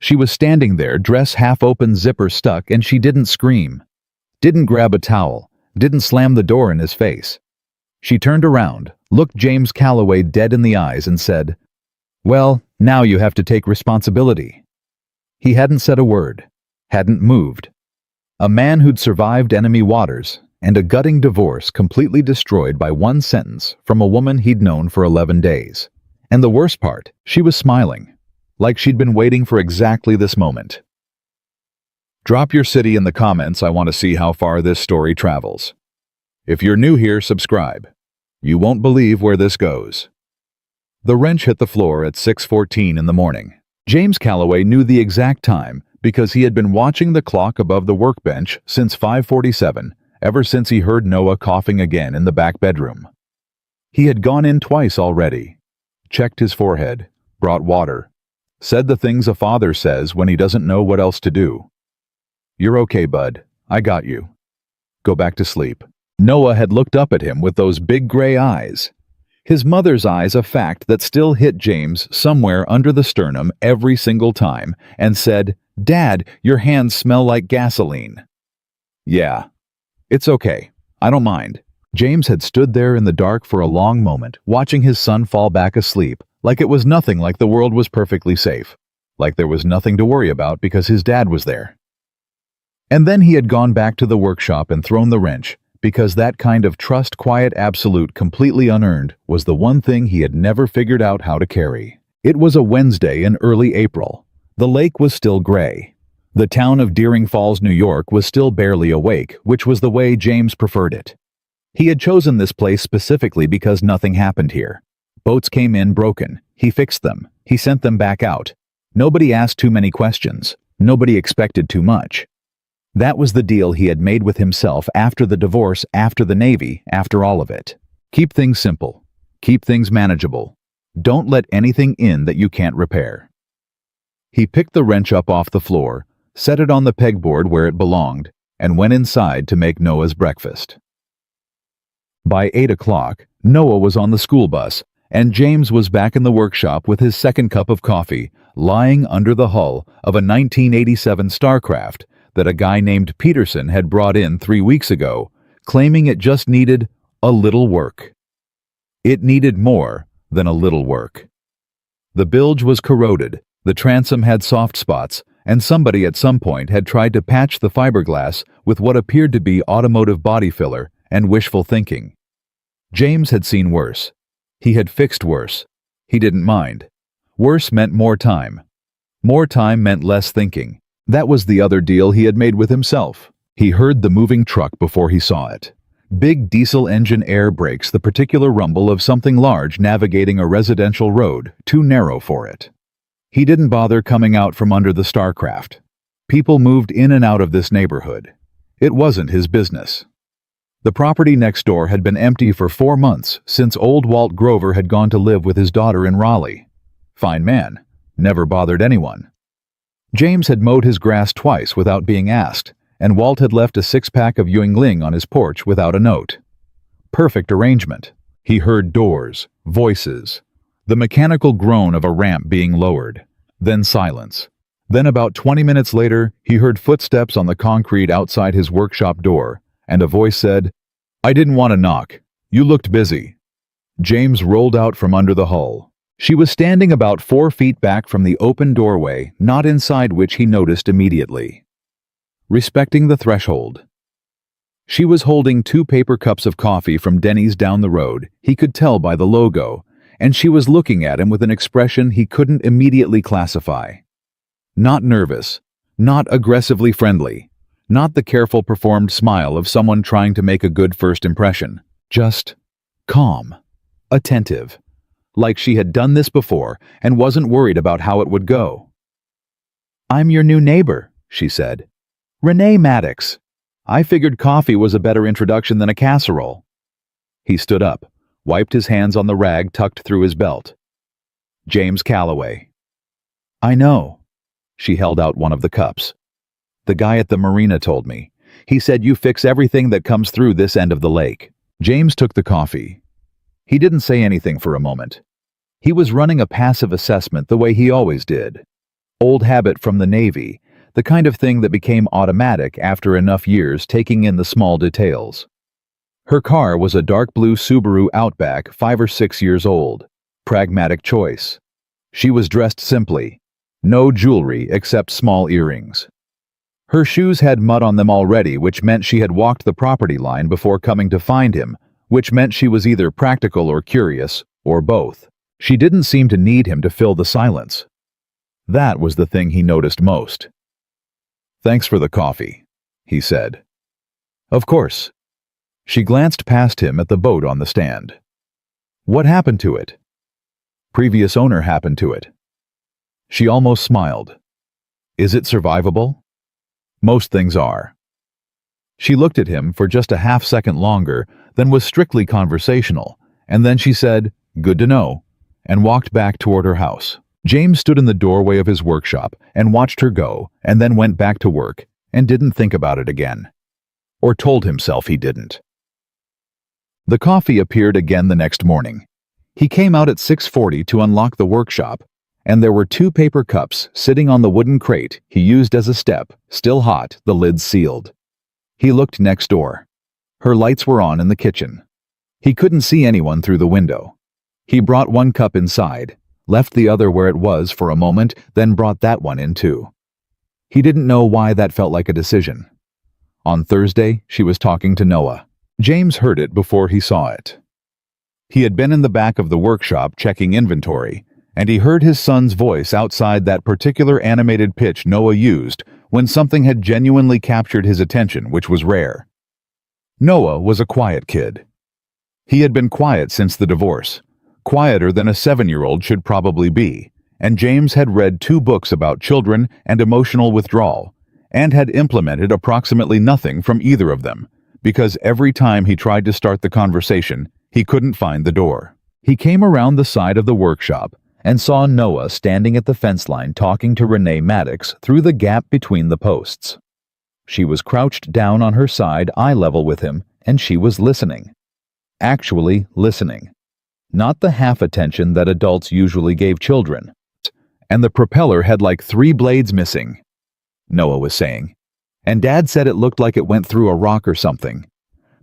She was standing there, dress half open, zipper stuck, and she didn't scream. Didn't grab a towel. Didn't slam the door in his face. She turned around, looked James Calloway dead in the eyes, and said, "Well, now you have to take responsibility." He hadn't said a word, hadn't moved. A man who'd survived enemy waters and a gutting divorce completely destroyed by one sentence from a woman he'd known for 11 days. And the worst part, she was smiling, like she'd been waiting for exactly this moment. Drop your city in the comments. I want to see how far this story travels. If you're new here, subscribe. You won't believe where this goes. The wrench hit the floor at 6:14 in the morning. James Calloway knew the exact time because he had been watching the clock above the workbench since 5:47, ever since he heard Noah coughing again in the back bedroom. He had gone in twice already, checked his forehead, brought water, said the things a father says when he doesn't know what else to do. "You're okay, bud. I got you. Go back to sleep." Noah had looked up at him with those big gray eyes. His mother's eyes, a fact that still hit James somewhere under the sternum every single time, and said, "Dad, your hands smell like gasoline." "Yeah, it's okay. I don't mind." James had stood there in the dark for a long moment, watching his son fall back asleep, like it was nothing, like the world was perfectly safe, like there was nothing to worry about because his dad was there. And then he had gone back to the workshop and thrown the wrench, because that kind of trust, quiet, absolute, completely unearned, was the one thing he had never figured out how to carry. It was a Wednesday in early April. The lake was still gray. The town of Deering Falls, New York was still barely awake, which was the way James preferred it. He had chosen this place specifically because nothing happened here. Boats came in broken. He fixed them. He sent them back out. Nobody asked too many questions. Nobody expected too much. That was the deal he had made with himself after the divorce, after the Navy, after all of it. Keep things simple. Keep things manageable. Don't let anything in that you can't repair. He picked the wrench up off the floor, set it on the pegboard where it belonged, and went inside to make Noah's breakfast. By 8 o'clock, Noah was on the school bus, and James was back in the workshop with his second cup of coffee, lying under the hull of a 1987 Starcraft that a guy named Peterson had brought in 3 weeks ago, claiming it just needed a little work. It needed more than a little work. The bilge was corroded, the transom had soft spots, and somebody at some point had tried to patch the fiberglass with what appeared to be automotive body filler and wishful thinking. James had seen worse. He had fixed worse. He didn't mind. Worse meant more time. More time meant less thinking. That was the other deal he had made with himself. He heard the moving truck before he saw it. Big diesel engine air brakes, the particular rumble of something large navigating a residential road, too narrow for it. He didn't bother coming out from under the Starcraft. People moved in and out of this neighborhood. It wasn't his business. The property next door had been empty for 4 months since old Walt Grover had gone to live with his daughter in Raleigh. Fine man. Never bothered anyone. James had mowed his grass twice without being asked, and Walt had left a 6-pack of Yuengling on his porch without a note. Perfect arrangement. He heard doors, voices, the mechanical groan of a ramp being lowered, then silence. Then about 20 minutes later, he heard footsteps on the concrete outside his workshop door, and a voice said, "I didn't want to knock. You looked busy." James rolled out from under the hull. She was standing about 4 feet back from the open doorway, not inside which he noticed immediately. Respecting the threshold. She was holding 2 paper cups of coffee from Denny's down the road, he could tell by the logo, and she was looking at him with an expression he couldn't immediately classify. Not nervous, not aggressively friendly, not the careful performed smile of someone trying to make a good first impression, just calm, attentive. Like she had done this before and wasn't worried about how it would go. "I'm your new neighbor," she said. "Renee Maddox. I figured coffee was a better introduction than a casserole." He stood up, wiped his hands on the rag tucked through his belt. "James Calloway." "I know." She held out one of the cups. "The guy at the marina told me. He said you fix everything that comes through this end of the lake." James took the coffee. He didn't say anything for a moment. He was running a passive assessment the way he always did. Old habit from the Navy, the kind of thing that became automatic after enough years taking in the small details. Her car was a dark blue Subaru Outback, 5 or 6 years old. Pragmatic choice. She was dressed simply. No jewelry except small earrings. Her shoes had mud on them already, which meant she had walked the property line before coming to find him, which meant she was either practical or curious, or both. She didn't seem to need him to fill the silence. That was the thing he noticed most. "Thanks for the coffee," he said. "Of course." She glanced past him at the boat on the stand. "What happened to it?" "Previous owner happened to it." She almost smiled. "Is it survivable?" "Most things are." She looked at him for just a half-second longer, then was strictly conversational, and then she said, "Good to know," and walked back toward her house. James stood in the doorway of his workshop and watched her go, and then went back to work and didn't think about it again. Or told himself he didn't. The coffee appeared again the next morning. He came out at 6:40 to unlock the workshop, and there were 2 paper cups sitting on the wooden crate he used as a step, still hot, the lids sealed. He looked next door. Her lights were on in the kitchen. He couldn't see anyone through the window. He brought 1 cup inside, left the other where it was for a moment, then brought that one in too. He didn't know why that felt like a decision. On Thursday, she was talking to Noah. James heard it before he saw it. He had been in the back of the workshop checking inventory, and he heard his son's voice outside that particular animated pitch Noah used when something had genuinely captured his attention, which was rare. Noah was a quiet kid. He had been quiet since the divorce, quieter than a 7-year-old should probably be, and James had read 2 books about children and emotional withdrawal, and had implemented approximately nothing from either of them, because every time he tried to start the conversation, he couldn't find the door. He came around the side of the workshop and saw Noah standing at the fence line talking to Renee Maddox through the gap between the posts. She was crouched down on her side, eye level with him, and she was listening. Actually listening. Not the half attention that adults usually gave children. "And the propeller had like 3 blades missing," Noah was saying. "And Dad said it looked like it went through a rock or something.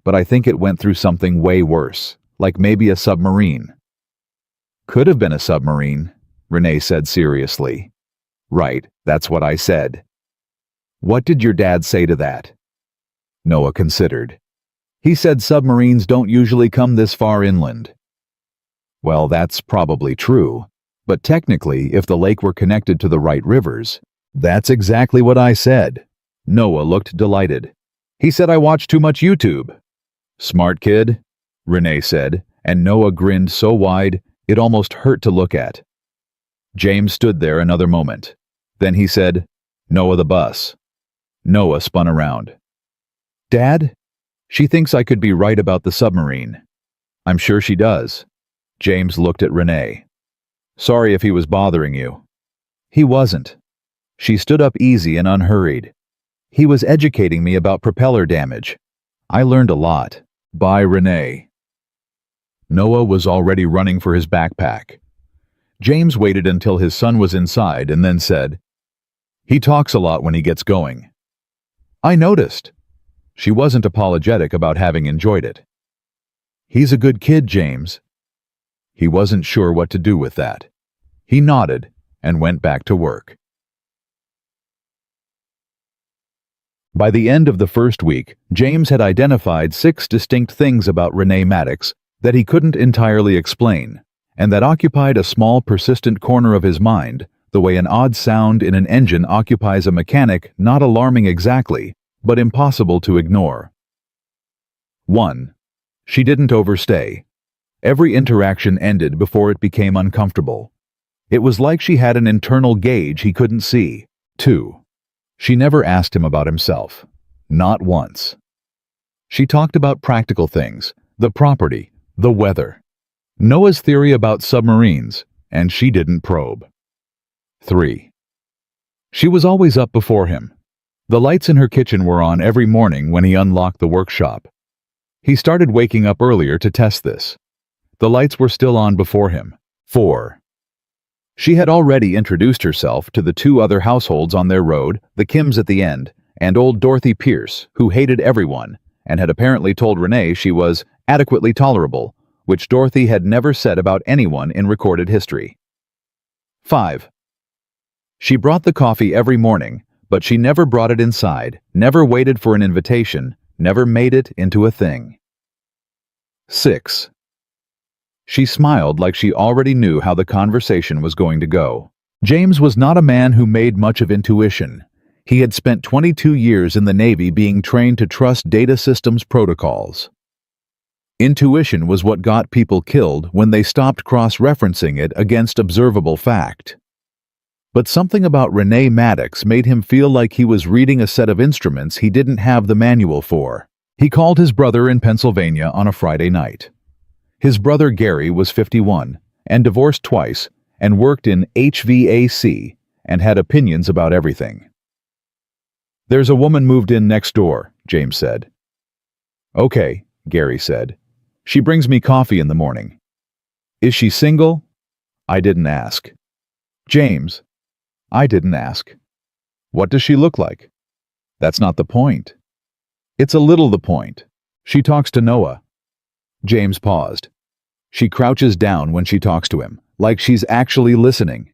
But I think it went through something way worse, like maybe a submarine." "Could have been a submarine," Renee said seriously. "Right, that's what I said." "What did your dad say to that?" Noah considered. "He said submarines don't usually come this far inland." "Well, that's probably true. But technically, if the lake were connected to the right rivers..." "That's exactly what I said." Noah looked delighted. "He said I watched too much YouTube." "Smart kid," Renee said, and Noah grinned so wide it almost hurt to look at. James stood there another moment. Then he said, "Noah, the bus." Noah spun around. "Dad? She thinks I could be right about the submarine." "I'm sure she does." James looked at Renee. "Sorry if he was bothering you." "He wasn't." She stood up easy and unhurried. "He was educating me about propeller damage. I learned a lot." "Bye, Renee." Noah was already running for his backpack. James waited until his son was inside and then said, "He talks a lot when he gets going." "I noticed." She wasn't apologetic about having enjoyed it. "He's a good kid, James." He wasn't sure what to do with that. He nodded and went back to work. By the end of the first week, James had identified 6 distinct things about Renee Maddox that he couldn't entirely explain, and that occupied a small persistent corner of his mind, the way an odd sound in an engine occupies a mechanic, not alarming exactly, but impossible to ignore. 1. She didn't overstay. Every interaction ended before it became uncomfortable. It was like she had an internal gauge he couldn't see. 2. She never asked him about himself. Not once. She talked about practical things, the property, the weather. Noah's theory about submarines, and she didn't probe. 3. She was always up before him. The lights in her kitchen were on every morning when he unlocked the workshop. He started waking up earlier to test this. The lights were still on before him. 4. She had already introduced herself to the two other households on their road, the Kims at the end, and old Dorothy Pierce, who hated everyone, and had apparently told Renee she was adequately tolerable, which Dorothy had never said about anyone in recorded history. 5. She brought the coffee every morning, but she never brought it inside, never waited for an invitation, never made it into a thing. 6. She smiled like she already knew how the conversation was going to go. James was not a man who made much of intuition. He had spent 22 years in the Navy being trained to trust data systems protocols. Intuition was what got people killed when they stopped cross-referencing it against observable fact. But something about Renee Maddox made him feel like he was reading a set of instruments he didn't have the manual for. He called his brother in Pennsylvania on a Friday night. His brother Gary was 51 and divorced twice and worked in HVAC and had opinions about everything. "There's a woman moved in next door," James said. "Okay," Gary said. "She brings me coffee in the morning." "Is she single?" "I didn't ask." "James." "I didn't ask." "What does she look like?" "That's not the point." "It's a little the point. She talks to Noah." James paused. "She crouches down when she talks to him, like she's actually listening."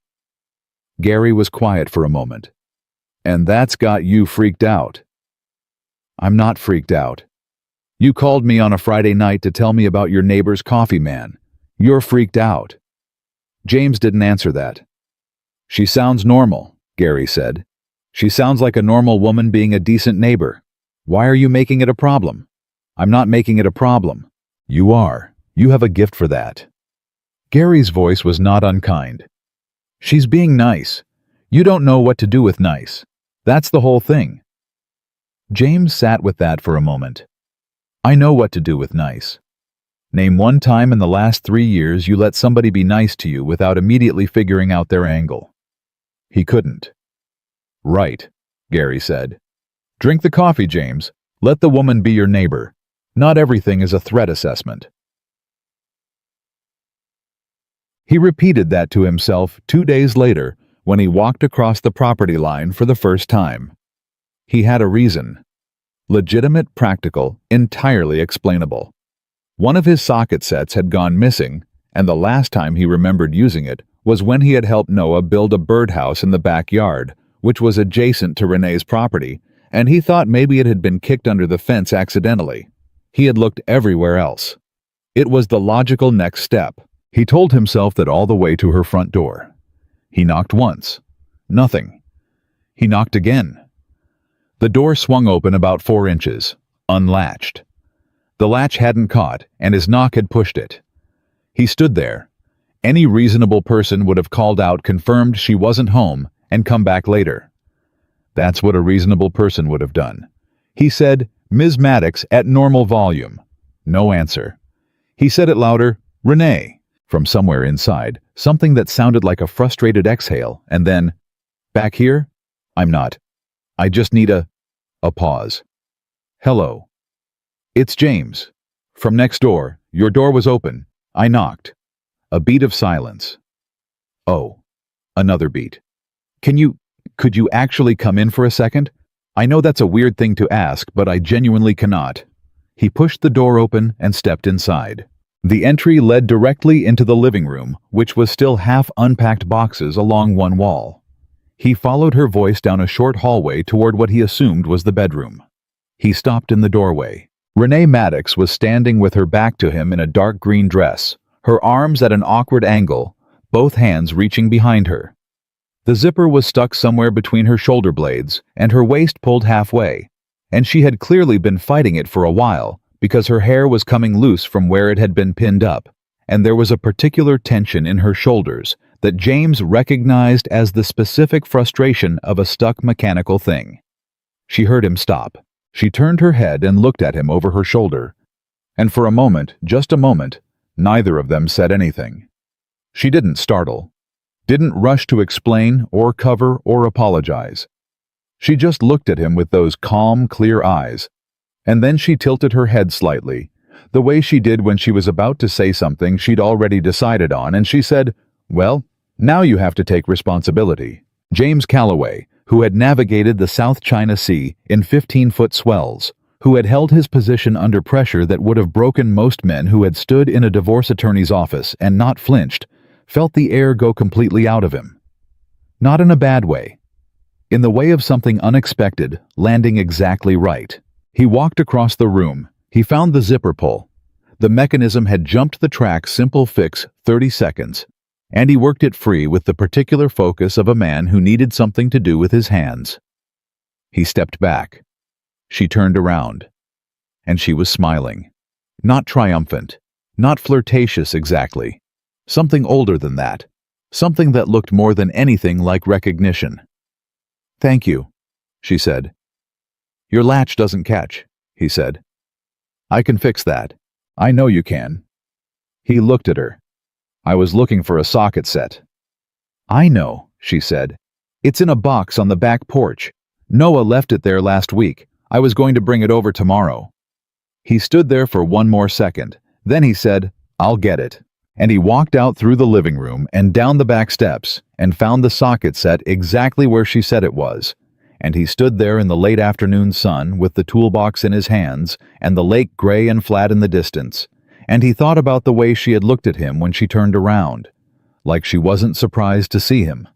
Gary was quiet for a moment. "And that's got you freaked out." "I'm not freaked out. You called me on a Friday night to tell me about your neighbor's coffee man. You're freaked out." James didn't answer that. "She sounds normal," Gary said. "She sounds like a normal woman being a decent neighbor. Why are you making it a problem?" "I'm not making it a problem." "You are. You have a gift for that." Gary's voice was not unkind. "She's being nice. You don't know what to do with nice. That's the whole thing." James sat with that for a moment. "I know what to do with nice. Name one time in the last 3 years you let somebody be nice to you without immediately figuring out their angle." He couldn't. "Right," Gary said. "Drink the coffee, James. Let the woman be your neighbor. Not everything is a threat assessment." He repeated that to himself 2 days later when he walked across the property line for the first time. He had a reason. Legitimate, practical, entirely explainable. One of his socket sets had gone missing, and the last time he remembered using it was when he had helped Noah build a birdhouse in the backyard, which was adjacent to Renee's property, and he thought maybe it had been kicked under the fence accidentally. He had looked everywhere else. It was the logical next step. He told himself that all the way to her front door. He knocked once. Nothing. He knocked again. The door swung open about 4 inches, unlatched. The latch hadn't caught, and his knock had pushed it. He stood there. Any reasonable person would have called out, confirmed she wasn't home, and come back later. That's what a reasonable person would have done. He said, "Ms. Maddox," at normal volume. No answer. He said it louder, "Renee," from somewhere inside, something that sounded like a frustrated exhale, and then, "Back here? I'm not. I just need a pause. Hello. It's James. From next door. Your door was open. I knocked." A beat of silence. Oh. Another beat. Could you actually come in for a second? I know that's a weird thing to ask, but I genuinely cannot. He pushed the door open and stepped inside. The entry led directly into the living room, which was still half unpacked boxes along one wall. He followed her voice down a short hallway toward what he assumed was the bedroom. He stopped in the doorway. Renee Maddox was standing with her back to him in a dark green dress, her arms at an awkward angle, both hands reaching behind her. The zipper was stuck somewhere between her shoulder blades and her waist pulled halfway, and she had clearly been fighting it for a while because her hair was coming loose from where it had been pinned up, and there was a particular tension in her shoulders that James recognized as the specific frustration of a stuck mechanical thing. She heard him stop. She turned her head and looked at him over her shoulder, and for a moment, just a moment, neither of them said anything. She didn't startle, didn't rush to explain or cover or apologize. She just looked at him with those calm, clear eyes, and then she tilted her head slightly, the way she did when she was about to say something she'd already decided on, and she said, "Well, Now you have to take responsibility. James Calloway, who had navigated the South China Sea in 15-foot swells, who had held his position under pressure that would have broken most men who had stood in a divorce attorney's office and not flinched, felt the air go completely out of him. Not in a bad way. In the way of something unexpected, landing exactly right. He walked across the room. He found the zipper pull. The mechanism had jumped the track simple fix 30 seconds, and he worked it free with the particular focus of a man who needed something to do with his hands. He stepped back. She turned around, and she was smiling. Not triumphant, not flirtatious exactly. Something older than that. Something that looked more than anything like recognition. "Thank you," she said. "Your latch doesn't catch," he said. "I can fix that. I know you can." He looked at her. "I was looking for a socket set." "I know," she said. "It's in a box on the back porch. Noah left it there last week. I was going to bring it over tomorrow." He stood there for one more second. Then he said, "I'll get it." And he walked out through the living room and down the back steps and found the socket set exactly where she said it was. And he stood there in the late afternoon sun with the toolbox in his hands and the lake gray and flat in the distance. And he thought about the way she had looked at him when she turned around, like she wasn't surprised to see him,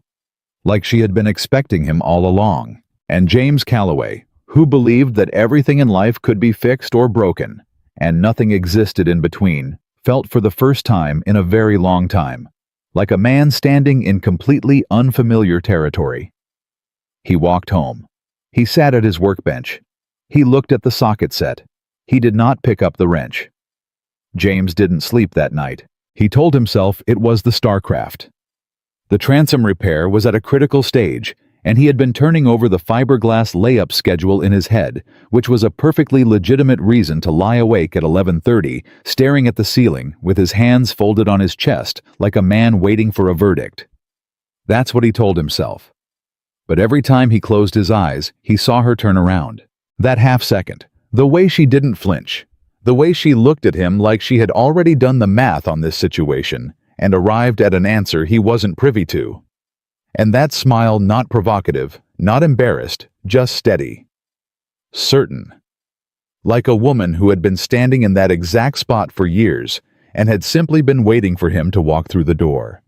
like she had been expecting him all along. And James Calloway, who believed that everything in life could be fixed or broken, and nothing existed in between, felt for the first time in a very long time, like a man standing in completely unfamiliar territory. He walked home. He sat at his workbench. He looked at the socket set. He did not pick up the wrench. James didn't sleep that night. He told himself it was the StarCraft. The transom repair was at a critical stage, and he had been turning over the fiberglass layup schedule in his head, which was a perfectly legitimate reason to lie awake at 11:30, staring at the ceiling with his hands folded on his chest like a man waiting for a verdict. That's what he told himself. But every time he closed his eyes, he saw her turn around. That half second, the way she didn't flinch, the way she looked at him like she had already done the math on this situation and arrived at an answer he wasn't privy to. And that smile, not provocative, not embarrassed, just steady. Certain. Like a woman who had been standing in that exact spot for years and had simply been waiting for him to walk through the door.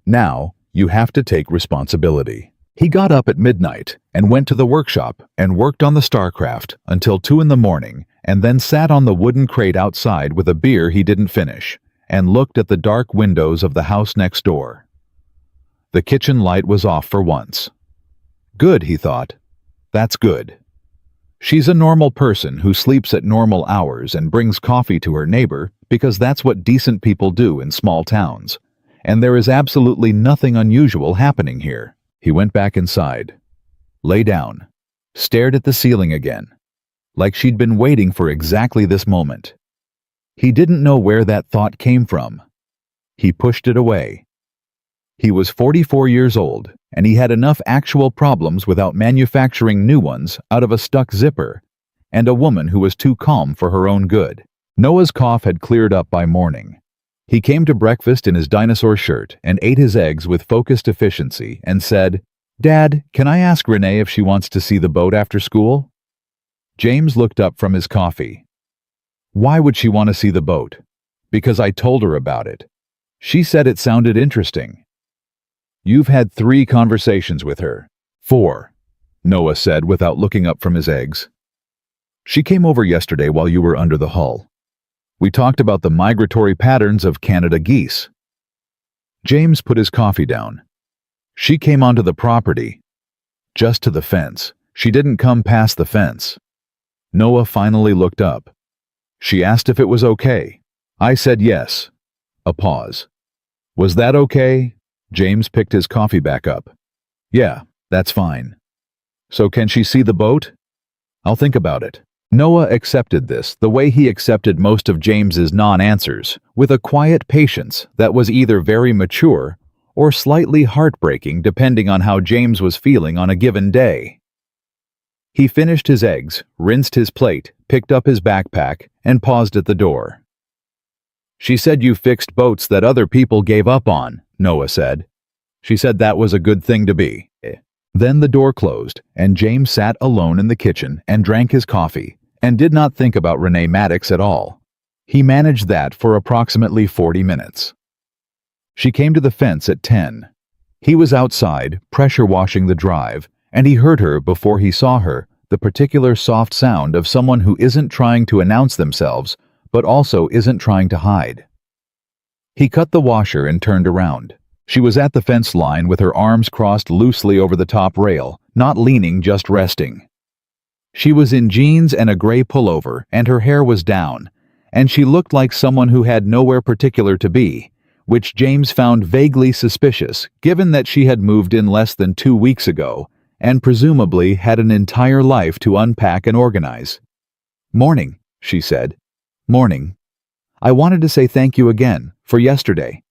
Now, you have to take responsibility. He got up at midnight and went to the workshop and worked on the StarCraft until 2 a.m. and then sat on the wooden crate outside with a beer he didn't finish and looked at the dark windows of the house next door. The kitchen light was off for once. Good, he thought. That's good. She's a normal person who sleeps at normal hours and brings coffee to her neighbor because that's what decent people do in small towns. And there is absolutely nothing unusual happening here. He went back inside, lay down, stared at the ceiling again, like she'd been waiting for exactly this moment. He didn't know where that thought came from. He pushed it away. He was 44 years old, and he had enough actual problems without manufacturing new ones out of a stuck zipper, and a woman who was too calm for her own good. Noah's cough had cleared up by morning. He came to breakfast in his dinosaur shirt and ate his eggs with focused efficiency and said, "Dad, can I ask Renee if she wants to see the boat after school?" James looked up from his coffee. "Why would she want to see the boat?" "Because I told her about it. She said it sounded interesting." "You've had 3 conversations with her." "4, Noah said without looking up from his eggs. "She came over yesterday while you were under the hull. We talked about the migratory patterns of Canada geese." James put his coffee down. "She came onto the property. Just to the fence. She didn't come past the fence." Noah finally looked up. "She asked if it was okay. I said yes." A pause. "Was that okay?" James picked his coffee back up. "Yeah, that's fine." "So can she see the boat?" "I'll think about it." Noah accepted this the way he accepted most of James's non-answers, with a quiet patience that was either very mature or slightly heartbreaking depending on how James was feeling on a given day. He finished his eggs, rinsed his plate, picked up his backpack, and paused at the door. "She said you fixed boats that other people gave up on," Noah said. She said that was a good thing to be. Then the door closed, and James sat alone in the kitchen and drank his coffee, and did not think about Renee Maddox at all. He managed that for approximately 40 minutes. She came to the fence at 10. He was outside, pressure washing the drive, and he heard her before he saw her, the particular soft sound of someone who isn't trying to announce themselves, but also isn't trying to hide. He cut the washer and turned around. She was at the fence line with her arms crossed loosely over the top rail, not leaning, just resting. She was in jeans and a gray pullover, and her hair was down, and she looked like someone who had nowhere particular to be, which James found vaguely suspicious, given that she had moved in less than 2 weeks ago, and presumably had an entire life to unpack and organize. "Morning," she said. "Morning. I wanted to say thank you again, for yesterday."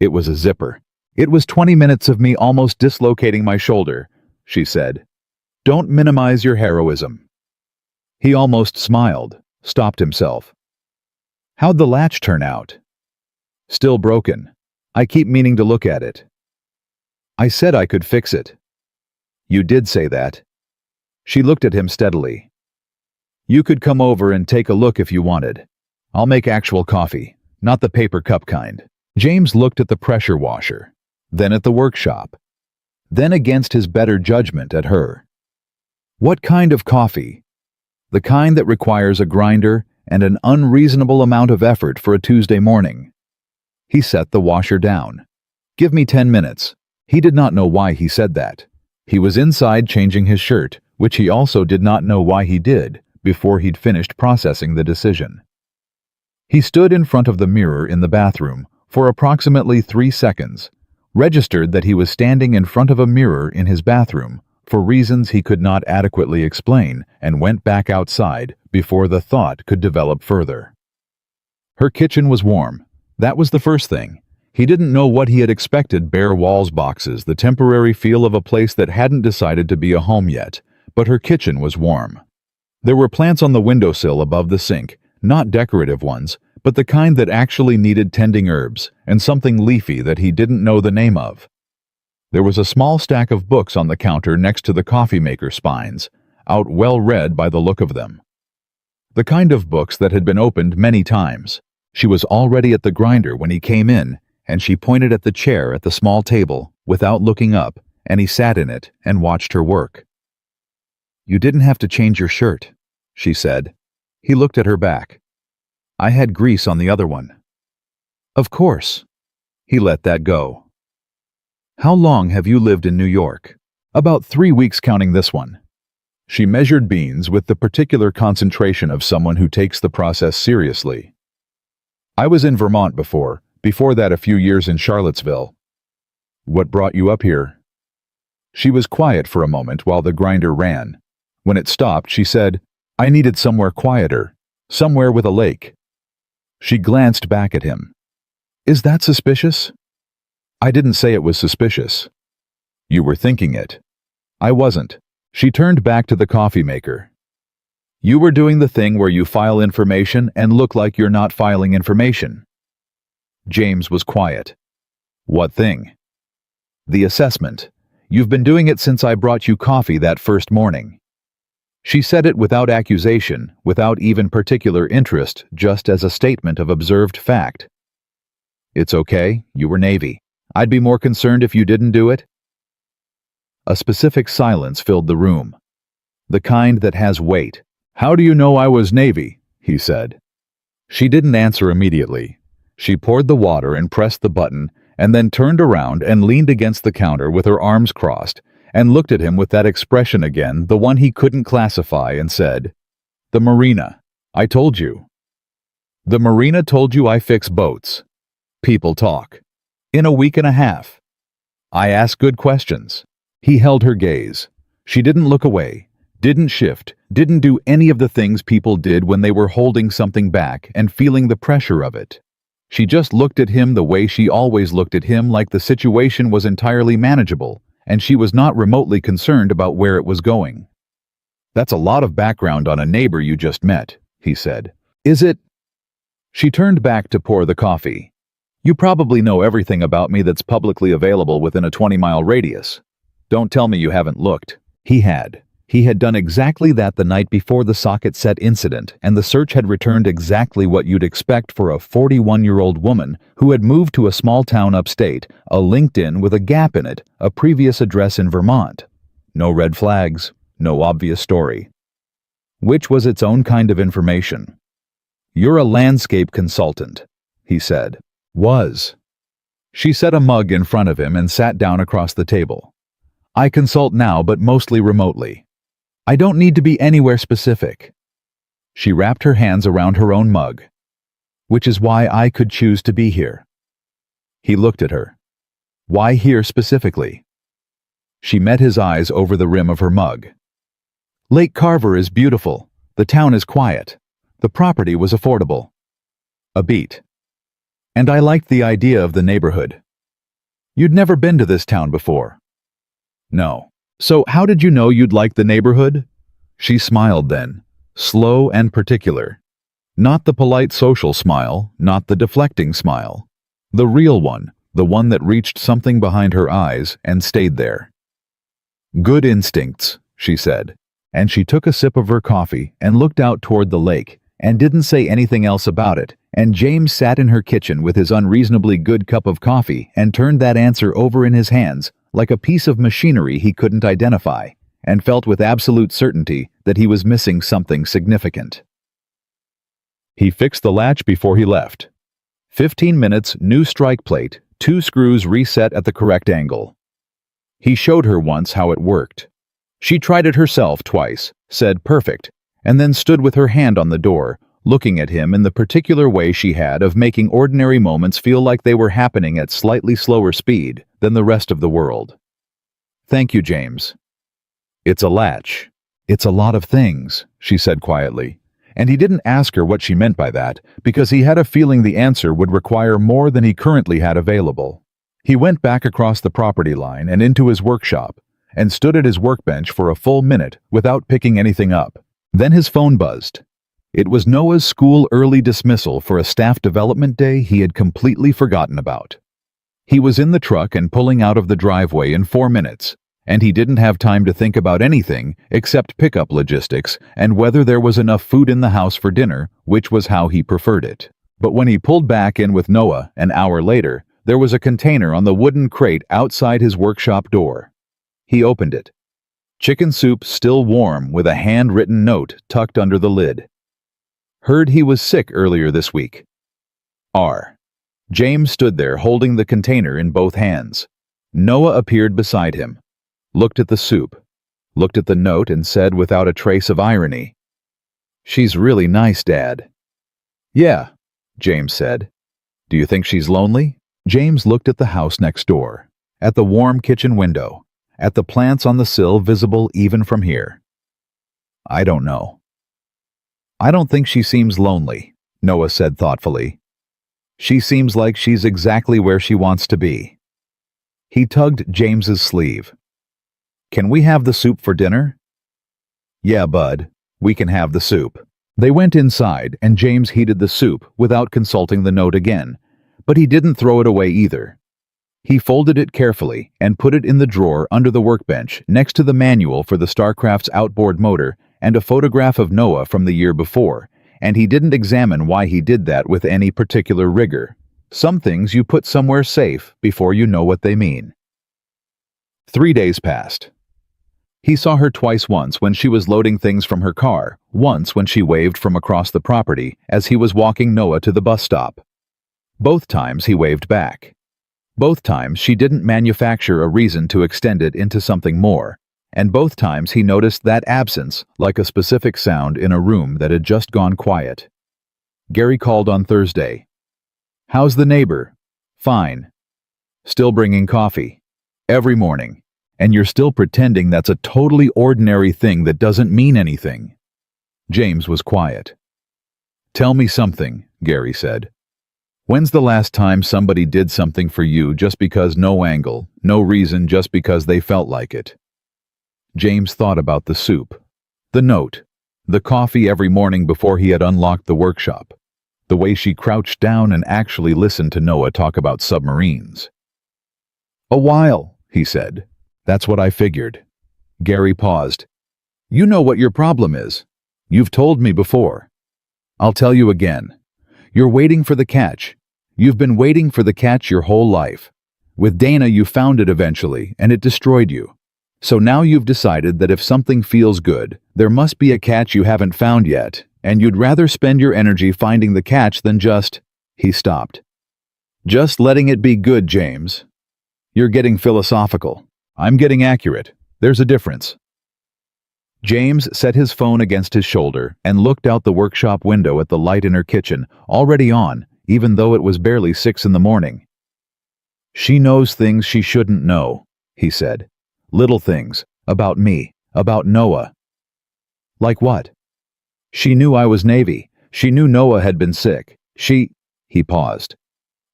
It was a zipper. "It was 20 minutes of me almost dislocating my shoulder," she said. "Don't minimize your heroism." He almost smiled, stopped himself. "How'd the latch turn out?" "Still broken. I keep meaning to look at it." "I said I could fix it." "You did say that." She looked at him steadily. "You could come over and take a look if you wanted. I'll make actual coffee, not the paper cup kind." James looked at the pressure washer, then at the workshop, then against his better judgment at her. "What kind of coffee?" "The kind that requires a grinder and an unreasonable amount of effort for a Tuesday morning." He set the washer down. "Give me 10 minutes." He did not know why he said that. He was inside changing his shirt, which he also did not know why he did, before he'd finished processing the decision. He stood in front of the mirror in the bathroom for approximately 3 seconds, registered that he was standing in front of a mirror in his bathroom for reasons he could not adequately explain, and went back outside before the thought could develop further. Her kitchen was warm. That was the first thing. He didn't know what he had expected: bare walls, boxes, the temporary feel of a place that hadn't decided to be a home yet, but her kitchen was warm. There were plants on the windowsill above the sink, not decorative ones, but the kind that actually needed tending, herbs, and something leafy that he didn't know the name of. There was a small stack of books on the counter next to the coffee maker spines, out well read by the look of them. The kind of books that had been opened many times. She was already at the grinder when he came in, and she pointed at the chair at the small table, without looking up, and he sat in it and watched her work. "You didn't have to change your shirt," she said. He looked at her back. "I had grease on the other one." "Of course." He let that go. "How long have you lived in New York?" "About 3 weeks counting this one." She measured beans with the particular concentration of someone who takes the process seriously. "I was in Vermont before that a few years in Charlottesville." "What brought you up here?" She was quiet for a moment while the grinder ran. When it stopped, she said, "I needed somewhere quieter, somewhere with a lake." She glanced back at him. "Is that suspicious?" "I didn't say it was suspicious." "You were thinking it." "I wasn't." She turned back to the coffee maker. "You were doing the thing where you file information and look like you're not filing information." James was quiet. "What thing?" "The assessment. You've been doing it since I brought you coffee that first morning." She said it without accusation, without even particular interest, just as a statement of observed fact. "It's okay, you were Navy. I'd be more concerned if you didn't do it." A specific silence filled the room. The kind that has weight. "How do you know I was Navy?" he said. She didn't answer immediately. She poured the water and pressed the button, and then turned around and leaned against the counter with her arms crossed, and looked at him with that expression again, the one he couldn't classify, and said, "The Marina. I told you." "The Marina told you I fix boats." "People talk." "In a week and a half." "I ask good questions." He held her gaze. She didn't look away, didn't shift, didn't do any of the things people did when they were holding something back and feeling the pressure of it. She just looked at him the way she always looked at him, like the situation was entirely manageable, and she was not remotely concerned about where it was going. "That's a lot of background on a neighbor you just met," he said. "Is it?" She turned back to pour the coffee. You probably know everything about me that's publicly available within a 20-mile radius. Don't tell me you haven't looked. He had. He had done exactly that the night before the socket set incident, and the search had returned exactly what you'd expect for a 41-year-old woman who had moved to a small town upstate, a LinkedIn with a gap in it, a previous address in Vermont. No red flags, no obvious story. Which was its own kind of information. "You're a landscape consultant," he said. Was. She set a mug in front of him and sat down across the table. "I consult now, but mostly remotely. I don't need to be anywhere specific." She wrapped her hands around her own mug. "Which is why I could choose to be here." He looked at her. "Why here specifically?" She met his eyes over the rim of her mug. "Lake Carver is beautiful. The town is quiet. The property was affordable." A beat. "And I liked the idea of the neighborhood." "You'd never been to this town before?" "No. So how did you know you'd like the neighborhood?" She smiled then, slow and particular. Not the polite social smile, not the deflecting smile. The real one, the one that reached something behind her eyes and stayed there. "Good instincts," she said, and she took a sip of her coffee and looked out toward the lake and didn't say anything else about it, and James sat in her kitchen with his unreasonably good cup of coffee and turned that answer over in his hands like a piece of machinery he couldn't identify, and felt with absolute certainty that he was missing something significant. He fixed the latch before he left. 15 minutes, new strike plate, 2 screws reset at the correct angle. He showed her once how it worked. She tried it herself twice, said perfect, and then stood with her hand on the door, looking at him in the particular way she had of making ordinary moments feel like they were happening at slightly slower speed than the rest of the world. "Thank you, James." "It's a latch. It's a lot of things," she said quietly, and he didn't ask her what she meant by that, because he had a feeling the answer would require more than he currently had available. He went back across the property line and into his workshop, and stood at his workbench for a full minute without picking anything up. Then his phone buzzed. It was Noah's school early dismissal for a staff development day he had completely forgotten about. He was in the truck and pulling out of the driveway in 4 minutes, and he didn't have time to think about anything except pickup logistics and whether there was enough food in the house for dinner, which was how he preferred it. But when he pulled back in with Noah an hour later, there was a container on the wooden crate outside his workshop door. He opened it. Chicken soup still warm with a handwritten note tucked under the lid. "Heard he was sick earlier this week. R." James stood there holding the container in both hands. Noah appeared beside him, looked at the soup, looked at the note and said without a trace of irony, "She's really nice, Dad." "Yeah," James said. "Do you think she's lonely?" James looked at the house next door, at the warm kitchen window, at the plants on the sill visible even from here. "I don't know." "I don't think she seems lonely," Noah said thoughtfully. "She seems like she's exactly where she wants to be." He tugged James's sleeve. "Can we have the soup for dinner?" "Yeah, bud, we can have the soup." They went inside, and James heated the soup without consulting the note again, but he didn't throw it away either. He folded it carefully and put it in the drawer under the workbench next to the manual for the Starcraft's outboard motor and a photograph of Noah from the year before, and he didn't examine why he did that with any particular rigor. Some things you put somewhere safe before you know what they mean. 3 days passed. He saw her twice, once when she was loading things from her car, once when she waved from across the property as he was walking Noah to the bus stop. Both times he waved back. Both times she didn't manufacture a reason to extend it into something more, and both times he noticed that absence like a specific sound in a room that had just gone quiet. Gary called on Thursday. "How's the neighbor?" "Fine." "Still bringing coffee?" "Every morning. And you're still pretending that's a totally ordinary thing that doesn't mean anything." James was quiet. "Tell me something," Gary said. "When's the last time somebody did something for you just because no angle, no reason, just because they felt like it?" James thought about the soup, the note, the coffee every morning before he had unlocked the workshop, the way she crouched down and actually listened to Noah talk about submarines. "A while," he said. "That's what I figured." Gary paused. "You know what your problem is. You've told me before. I'll tell you again. You're waiting for the catch. You've been waiting for the catch your whole life. With Dana you found it eventually, and it destroyed you. So now you've decided that if something feels good, there must be a catch you haven't found yet, and you'd rather spend your energy finding the catch than just—" He stopped. "Just letting it be good, James. You're getting philosophical. I'm getting accurate. There's a difference." James set his phone against his shoulder and looked out the workshop window at the light in her kitchen, already on, even though it was barely 6 in the morning. "She knows things she shouldn't know," he said. "Little things. About me. About Noah." "Like what?" "She knew I was Navy. She knew Noah had been sick. He paused.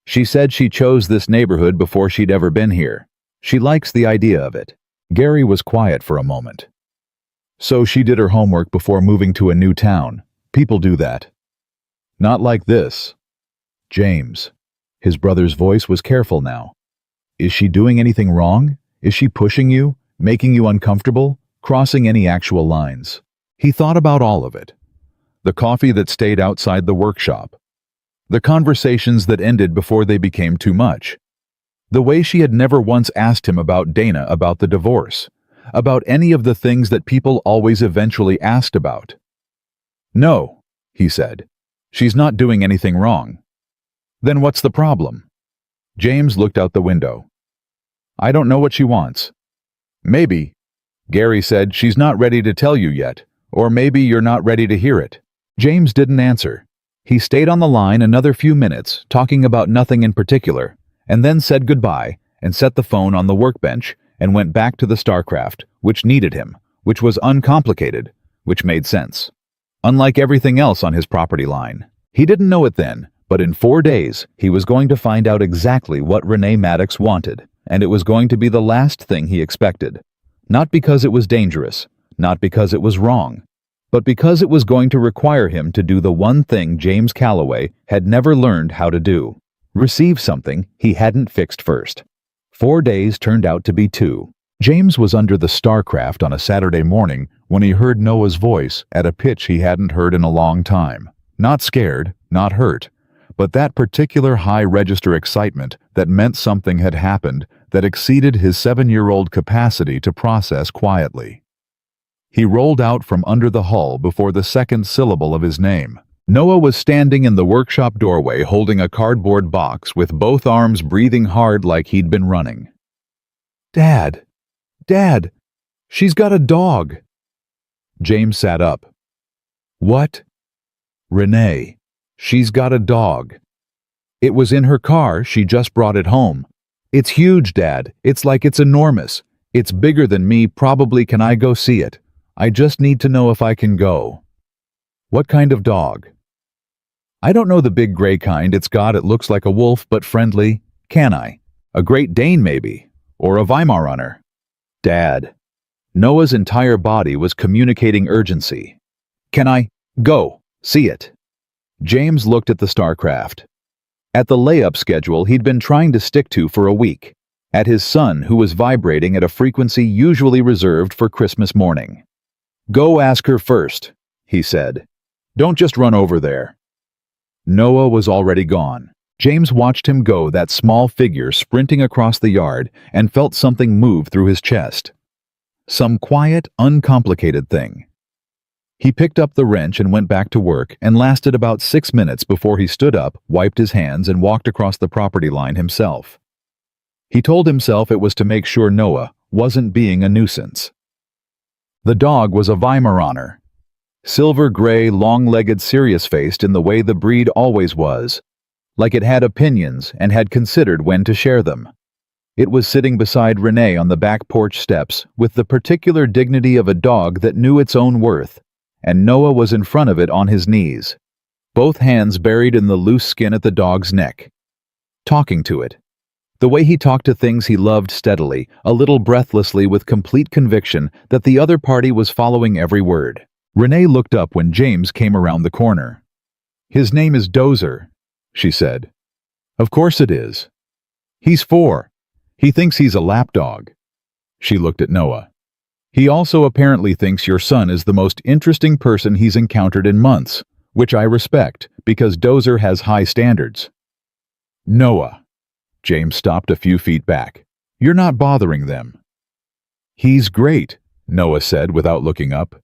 "She said she chose this neighborhood before she'd ever been here. She likes the idea of it." Gary was quiet for a moment. "So she did her homework before moving to a new town. People do that." "Not like this." "James." His brother's voice was careful now. "Is she doing anything wrong? Is she pushing you, making you uncomfortable, crossing any actual lines?" He thought about all of it. The coffee that stayed outside the workshop. The conversations that ended before they became too much. The way she had never once asked him about Dana, about the divorce, about any of the things that people always eventually asked about. "No," he said. "She's not doing anything wrong." "Then what's the problem?" James looked out the window. "I don't know what she wants." "Maybe," Gary said, "she's not ready to tell you yet, or maybe you're not ready to hear it." James didn't answer. He stayed on the line another few minutes, talking about nothing in particular, and then said goodbye and set the phone on the workbench and went back to the StarCraft, which needed him, which was uncomplicated, which made sense. Unlike everything else on his property line. He didn't know it then, but in 4 days he was going to find out exactly what Renee Maddox wanted, and it was going to be the last thing he expected. Not because it was dangerous, not because it was wrong, but because it was going to require him to do the one thing James Calloway had never learned how to do: receive something he hadn't fixed first. 4 days turned out to be 2. James was under the StarCraft on a Saturday morning when he heard Noah's voice at a pitch he hadn't heard in a long time. Not scared, not hurt, but that particular high-register excitement that meant something had happened that exceeded his 7-year-old capacity to process quietly. He rolled out from under the hull before the second syllable of his name. Noah was standing in the workshop doorway holding a cardboard box with both arms breathing hard like he'd been running. "Dad! Dad! She's got a dog!" James sat up. "What?" "Renee. She's got a dog. It was in her car, she just brought it home. It's huge, Dad. It's like it's enormous. It's bigger than me, probably. Can I go see it? I just need to know if I can go." "What kind of dog?" "I don't know the big gray kind it's got. It looks like a wolf, but friendly. Can I? A Great Dane, maybe? Or a Weimaraner?" "Dad." Noah's entire body was communicating urgency. "Can I go see it?" James looked at the StarCraft. At the layup schedule he'd been trying to stick to for a week. At his son, who was vibrating at a frequency usually reserved for Christmas morning. "Go ask her first," he said. "Don't just run over there." Noah was already gone. James watched him go, that small figure sprinting across the yard, and felt something move through his chest. Some quiet, uncomplicated thing. He picked up the wrench and went back to work, and lasted about 6 minutes before he stood up, wiped his hands, and walked across the property line himself. He told himself it was to make sure Noah wasn't being a nuisance. The dog was a Weimaraner. Silver-gray, long-legged, serious-faced in the way the breed always was, like it had opinions and had considered when to share them. It was sitting beside Renee on the back porch steps with the particular dignity of a dog that knew its own worth, and Noah was in front of it on his knees, both hands buried in the loose skin at the dog's neck. Talking to it. The way he talked to things he loved steadily, a little breathlessly with complete conviction that the other party was following every word. Renee looked up when James came around the corner. His name is Dozer, she said. Of course it is. He's 4. He thinks he's a lapdog. She looked at Noah. He also apparently thinks your son is the most interesting person he's encountered in months, which I respect, because Dozer has high standards. Noah. James stopped a few feet back. You're not bothering them. He's great, Noah said without looking up.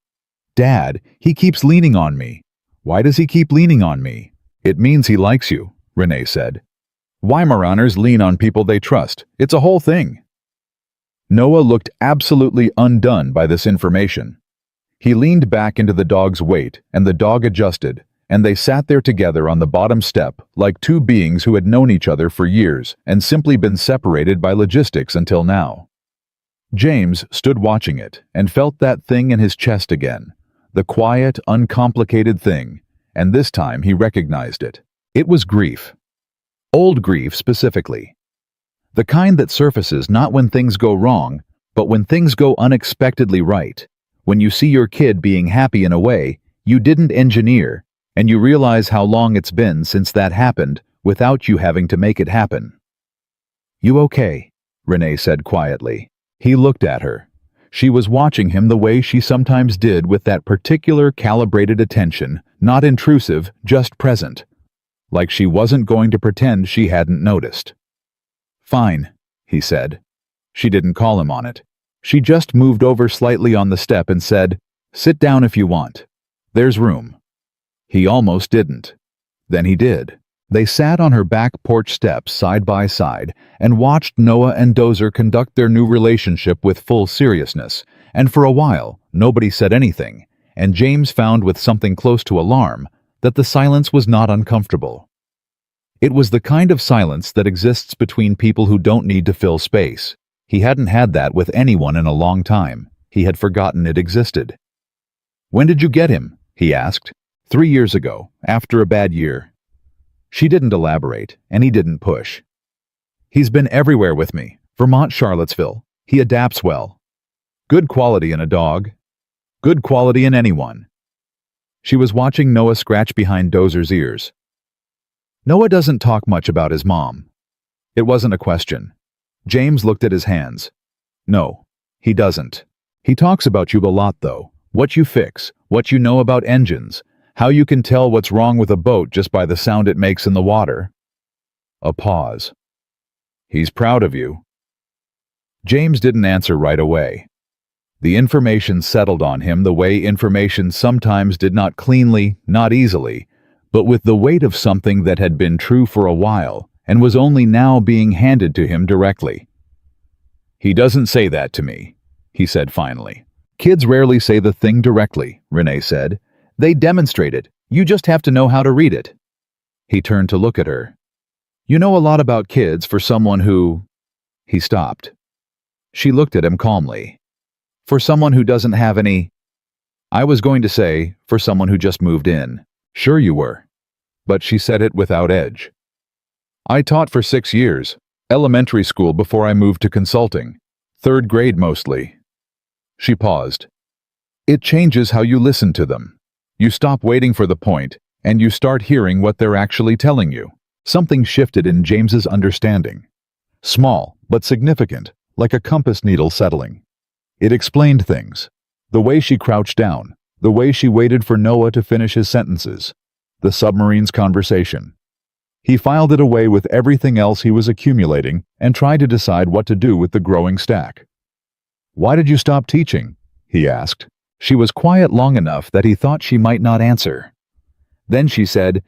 Dad, he keeps leaning on me. Why does he keep leaning on me? It means he likes you, Renee said. Weimaraners lean on people they trust. It's a whole thing. Noah looked absolutely undone by this information. He leaned back into the dog's weight, and the dog adjusted, and they sat there together on the bottom step like two beings who had known each other for years and simply been separated by logistics until now. James stood watching it and felt that thing in his chest again, the quiet, uncomplicated thing, and this time he recognized it. It was grief. Old grief specifically. The kind that surfaces not when things go wrong, but when things go unexpectedly right. When you see your kid being happy in a way you didn't engineer, and you realize how long it's been since that happened without you having to make it happen. You okay? Renee said quietly. He looked at her. She was watching him the way she sometimes did, with that particular calibrated attention, not intrusive, just present. Like she wasn't going to pretend she hadn't noticed. Fine, he said. She didn't call him on it. She just moved over slightly on the step and said, Sit down if you want. There's room. He almost didn't. Then he did. They sat on her back porch steps side by side and watched Noah and Dozer conduct their new relationship with full seriousness, and for a while nobody said anything, and James found with something close to alarm that the silence was not uncomfortable. It was the kind of silence that exists between people who don't need to fill space. He hadn't had that with anyone in a long time. He had forgotten it existed. When did you get him? He asked. 3 years ago, after a bad year. She didn't elaborate, and he didn't push. He's been everywhere with me. Vermont, Charlottesville. He adapts well. Good quality in a dog. Good quality in anyone. She was watching Noah scratch behind Dozer's ears. Noah doesn't talk much about his mom. It wasn't a question. James looked at his hands. No, he doesn't. He talks about you a lot, though. What you fix, what you know about engines, how you can tell what's wrong with a boat just by the sound it makes in the water. A pause. He's proud of you. James didn't answer right away. The information settled on him the way information sometimes did, not cleanly, not easily, but with the weight of something that had been true for a while and was only now being handed to him directly. He doesn't say that to me, he said finally. Kids rarely say the thing directly, Renee said. They demonstrate it. You just have to know how to read it. He turned to look at her. You know a lot about kids for someone who... He stopped. She looked at him calmly. For someone who doesn't have any... I was going to say, for someone who just moved in. Sure you were. But she said it without edge. I taught for 6 years, elementary school before I moved to consulting. 3rd grade mostly. She paused. It changes how you listen to them. You stop waiting for the point, and you start hearing what they're actually telling you. Something shifted in James's understanding. Small, but significant, like a compass needle settling. It explained things. The way she crouched down, the way she waited for Noah to finish his sentences, the submarine's conversation. He filed it away with everything else he was accumulating and tried to decide what to do with the growing stack. Why did you stop teaching? He asked. She was quiet long enough that he thought she might not answer. Then she said,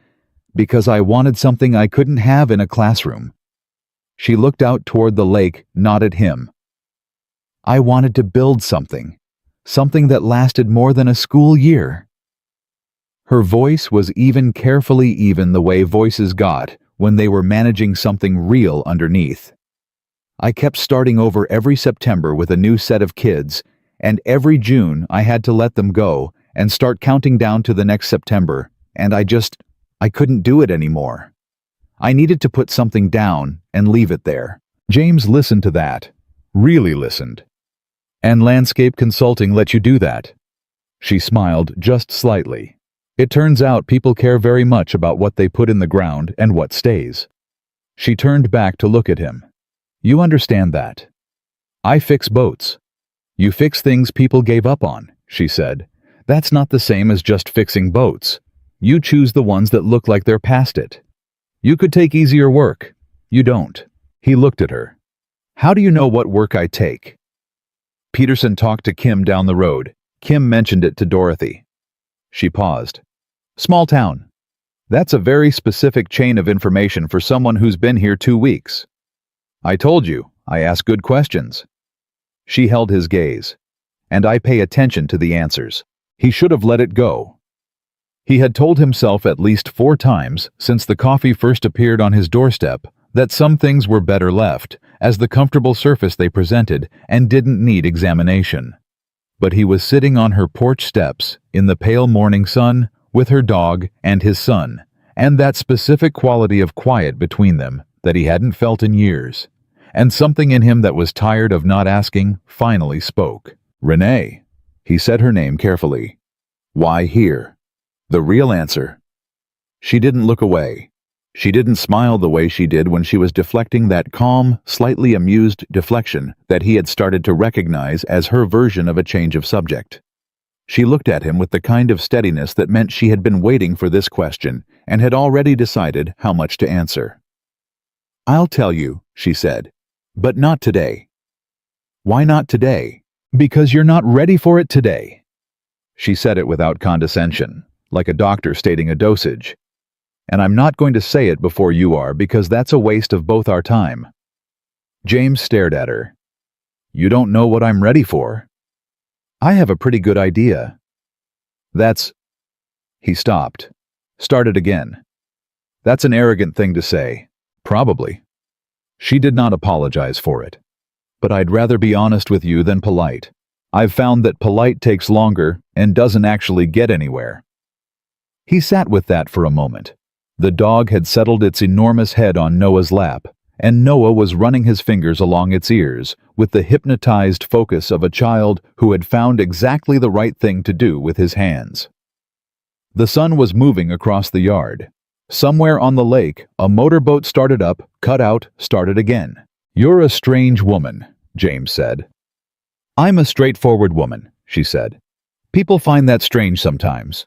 Because I wanted something I couldn't have in a classroom. She looked out toward the lake, not at him. I wanted to build something that lasted more than a school year. Her voice was even, carefully even, the way voices got when they were managing something real underneath. I kept starting over every September with a new set of kids, and every June I had to let them go and start counting down to the next September, and I couldn't do it anymore. I needed to put something down and leave it there. James listened to that, really listened. And landscape consulting let you do that? She smiled just slightly. It turns out people care very much about what they put in the ground and what stays. She turned back to look at him. You understand that. I fix boats. You fix things people gave up on, she said. That's not the same as just fixing boats. You choose the ones that look like they're past it. You could take easier work. You don't. He looked at her. How do you know what work I take? Peterson talked to Kim down the road. Kim mentioned it to Dorothy. She paused. Small town. That's a very specific chain of information for someone who's been here 2 weeks. I told you, I ask good questions. She held his gaze. And I pay attention to the answers. He should have let it go. He had told himself at least 4 times since the coffee first appeared on his doorstep that some things were better left as the comfortable surface they presented and didn't need examination. But he was sitting on her porch steps in the pale morning sun with her dog and his son, and that specific quality of quiet between them that he hadn't felt in years. And something in him that was tired of not asking finally spoke. Renee. He said her name carefully. Why here? The real answer. She didn't look away. She didn't smile the way she did when she was deflecting that calm, slightly amused deflection that he had started to recognize as her version of a change of subject. She looked at him with the kind of steadiness that meant she had been waiting for this question and had already decided how much to answer. I'll tell you, she said, but not today. Why not today? Because you're not ready for it today. She said it without condescension, like a doctor stating a dosage. And I'm not going to say it before you are because that's a waste of both our time. James stared at her. You don't know what I'm ready for. I have a pretty good idea. That's... He stopped. Started again. That's an arrogant thing to say. Probably. She did not apologize for it. But I'd rather be honest with you than polite. I've found that polite takes longer and doesn't actually get anywhere. He sat with that for a moment. The dog had settled its enormous head on Noah's lap, and Noah was running his fingers along its ears with the hypnotized focus of a child who had found exactly the right thing to do with his hands. The sun was moving across the yard. Somewhere on the lake, a motorboat started up, cut out, started again. You're a strange woman, James said. I'm a straightforward woman, she said. People find that strange sometimes.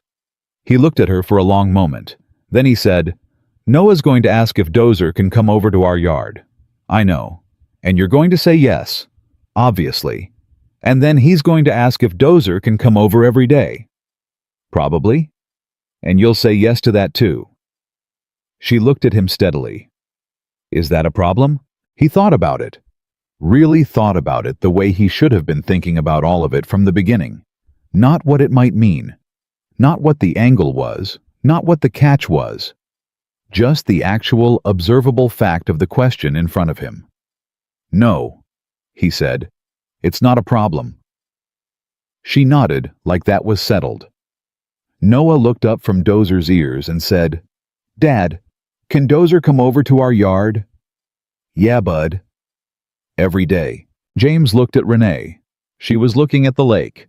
He looked at her for a long moment. Then he said, Noah's going to ask if Dozer can come over to our yard. I know. And you're going to say yes, obviously. And then he's going to ask if Dozer can come over every day. Probably. And you'll say yes to that too. She looked at him steadily. Is that a problem? He thought about it. Really thought about it the way he should have been thinking about all of it from the beginning. Not what it might mean. Not what the angle was. Not what the catch was. Just the actual, observable fact of the question in front of him. No, he said. It's not a problem. She nodded like that was settled. Noah looked up from Dozer's ears and said, Dad, can Dozer come over to our yard? Yeah, bud. Every day. James looked at Renee. She was looking at the lake.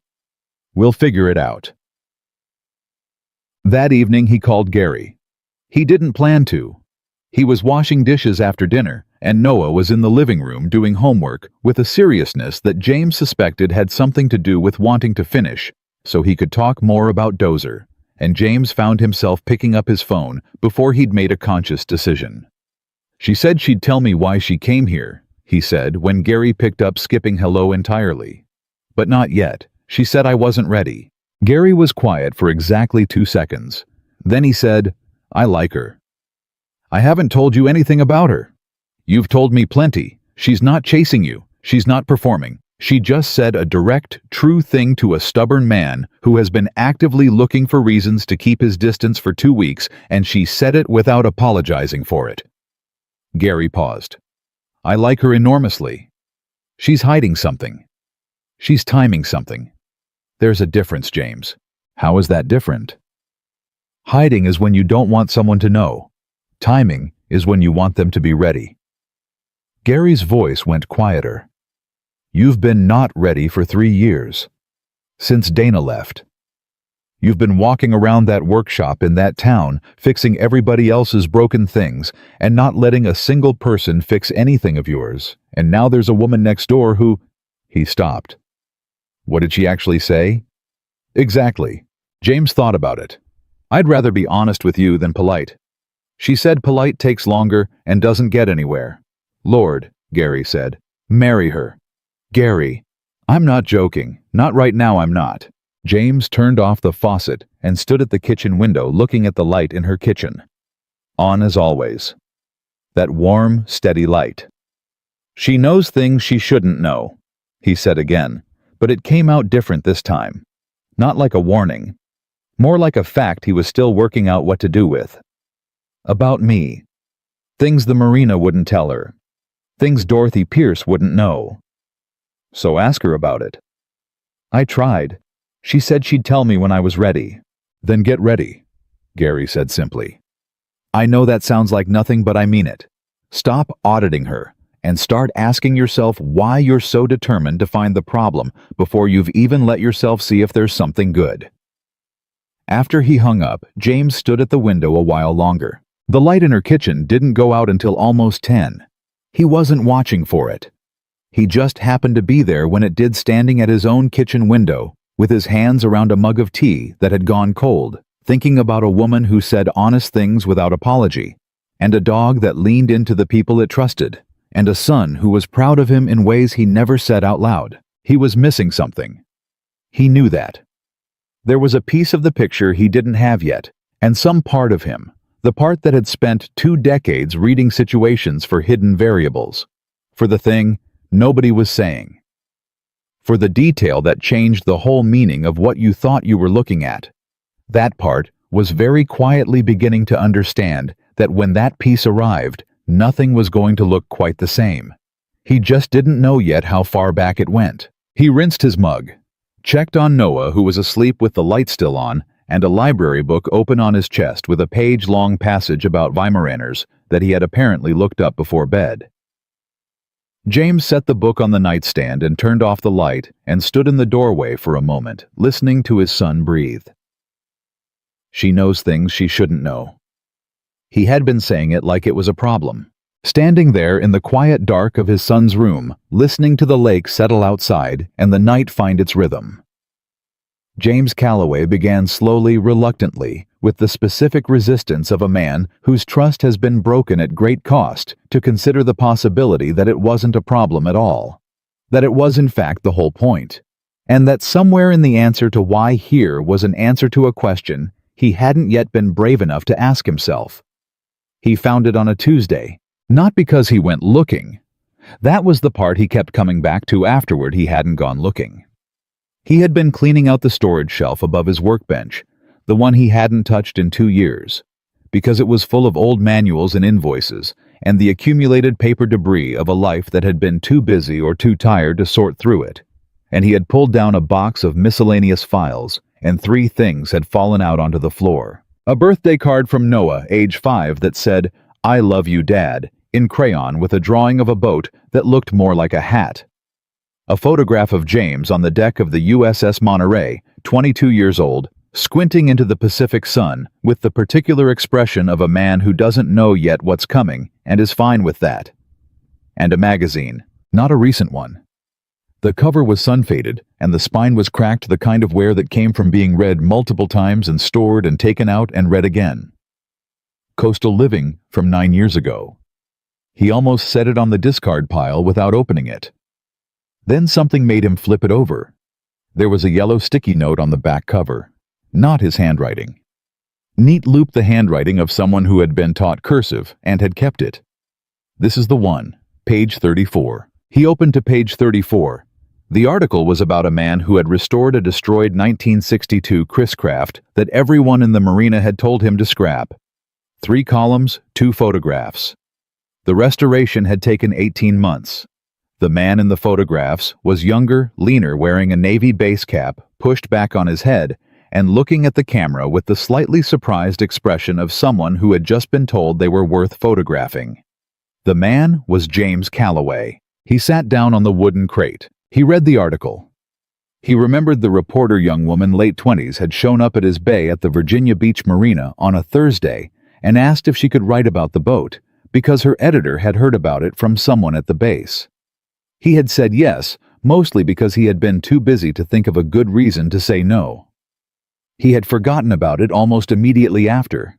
We'll figure it out. That evening he called Gary. He didn't plan to. He was washing dishes after dinner, and Noah was in the living room doing homework with a seriousness that James suspected had something to do with wanting to finish, so he could talk more about Dozer, and James found himself picking up his phone before he'd made a conscious decision. She said she'd tell me why she came here, he said when Gary picked up skipping hello entirely. But not yet. She said I wasn't ready. Gary was quiet for exactly 2 seconds. Then he said, I like her. I haven't told you anything about her. You've told me plenty. She's not chasing you. She's not performing. She just said a direct, true thing to a stubborn man who has been actively looking for reasons to keep his distance for 2 weeks, and she said it without apologizing for it. Gary paused. I like her enormously. She's hiding something. She's timing something. There's a difference, James. How is that different? Hiding is when you don't want someone to know. Timing is when you want them to be ready. Gary's voice went quieter. You've been not ready for 3 years. Since Dana left. You've been walking around that workshop in that town, fixing everybody else's broken things, and not letting a single person fix anything of yours. And now there's a woman next door who—" He stopped. What did she actually say? Exactly. James thought about it. I'd rather be honest with you than polite. She said polite takes longer and doesn't get anywhere. Lord, Gary said, marry her. Gary, I'm not joking. Not right now, I'm not. James turned off the faucet and stood at the kitchen window looking at the light in her kitchen. On as always. That warm, steady light. She knows things she shouldn't know, he said again, but it came out different this time. Not like a warning. More like a fact he was still working out what to do with. About me. Things the Marina wouldn't tell her. Things Dorothy Pierce wouldn't know. So ask her about it. I tried. She said she'd tell me when I was ready. Then get ready, Gary said simply. I know that sounds like nothing, but I mean it. Stop auditing her and start asking yourself why you're so determined to find the problem before you've even let yourself see if there's something good. After he hung up, James stood at the window a while longer. The light in her kitchen didn't go out until almost 10. He wasn't watching for it. He just happened to be there when it did, standing at his own kitchen window, with his hands around a mug of tea that had gone cold, thinking about a woman who said honest things without apology, and a dog that leaned into the people it trusted, and a son who was proud of him in ways he never said out loud. He was missing something. He knew that. There was a piece of the picture he didn't have yet, and some part of him, the part that had spent 2 decades reading situations for hidden variables, for the thing nobody was saying, for the detail that changed the whole meaning of what you thought you were looking at. That part was very quietly beginning to understand that when that piece arrived, nothing was going to look quite the same. He just didn't know yet how far back it went. He rinsed his mug, checked on Noah, who was asleep with the light still on, and a library book open on his chest with a page-long passage about Weimaraners that he had apparently looked up before bed. James set the book on the nightstand and turned off the light and stood in the doorway for a moment, listening to his son breathe. She knows things she shouldn't know. He had been saying it like it was a problem. Standing there in the quiet dark of his son's room, listening to the lake settle outside and the night find its rhythm. James Calloway began slowly, reluctantly, with the specific resistance of a man whose trust has been broken at great cost, to consider the possibility that it wasn't a problem at all, that it was in fact the whole point, and that somewhere in the answer to why here was an answer to a question he hadn't yet been brave enough to ask himself. He found it on a Tuesday, not because he went looking. That was the part he kept coming back to afterward. He hadn't gone looking. He had been cleaning out the storage shelf above his workbench, the one he hadn't touched in 2 years, because it was full of old manuals and invoices, and the accumulated paper debris of a life that had been too busy or too tired to sort through it. And he had pulled down a box of miscellaneous files, and 3 things had fallen out onto the floor. A birthday card from Noah, age 5, that said, "I love you, Dad," in crayon with a drawing of a boat that looked more like a hat. A photograph of James on the deck of the USS Monterey, 22 years old, squinting into the Pacific sun with the particular expression of a man who doesn't know yet what's coming and is fine with that. And a magazine, not a recent one. The cover was sun-faded, and the spine was cracked, the kind of wear that came from being read multiple times and stored and taken out and read again. Coastal Living from 9 years ago. He almost set it on the discard pile without opening it. Then something made him flip it over. There was a yellow sticky note on the back cover. Not his handwriting. Neat loop, the handwriting of someone who had been taught cursive and had kept it. This is the one, page 34. He opened to page 34. The article was about a man who had restored a destroyed 1962 Chris Craft that everyone in the marina had told him to scrap. 3 columns, 2 photographs. The restoration had taken 18 months. The man in the photographs was younger, leaner, wearing a navy base cap pushed back on his head and looking at the camera with the slightly surprised expression of someone who had just been told they were worth photographing. The man was James Calloway. He sat down on the wooden crate. He read the article. He remembered the reporter young woman, late 20s, had shown up at his bay at the Virginia Beach Marina on a Thursday and asked if she could write about the boat because her editor had heard about it from someone at the base. He had said yes, mostly because he had been too busy to think of a good reason to say no. He had forgotten about it almost immediately after.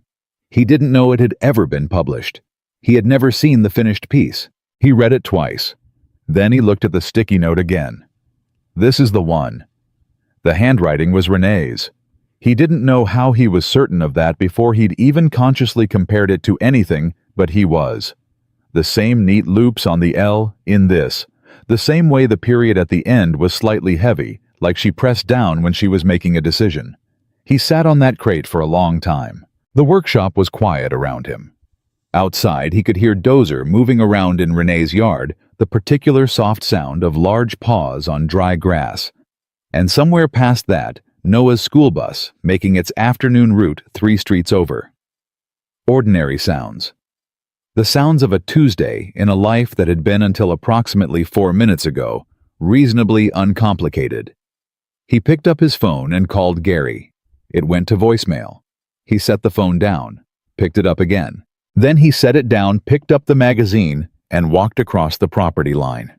He didn't know it had ever been published. He had never seen the finished piece. He read it twice. Then he looked at the sticky note again. This is the one. The handwriting was Renee's. He didn't know how he was certain of that before he'd even consciously compared it to anything, but he was. The same neat loops on the L in this. The same way the period at the end was slightly heavy, like she pressed down when she was making a decision. He sat on that crate for a long time. The workshop was quiet around him. Outside, he could hear Dozer moving around in Renee's yard, the particular soft sound of large paws on dry grass. And somewhere past that, Noah's school bus making its afternoon route 3 streets over. Ordinary sounds. The sounds of a Tuesday in a life that had been until approximately 4 minutes ago, reasonably uncomplicated. He picked up his phone and called Gary. It went to voicemail. He set the phone down, picked it up again. Then he set it down, picked up the magazine, and walked across the property line.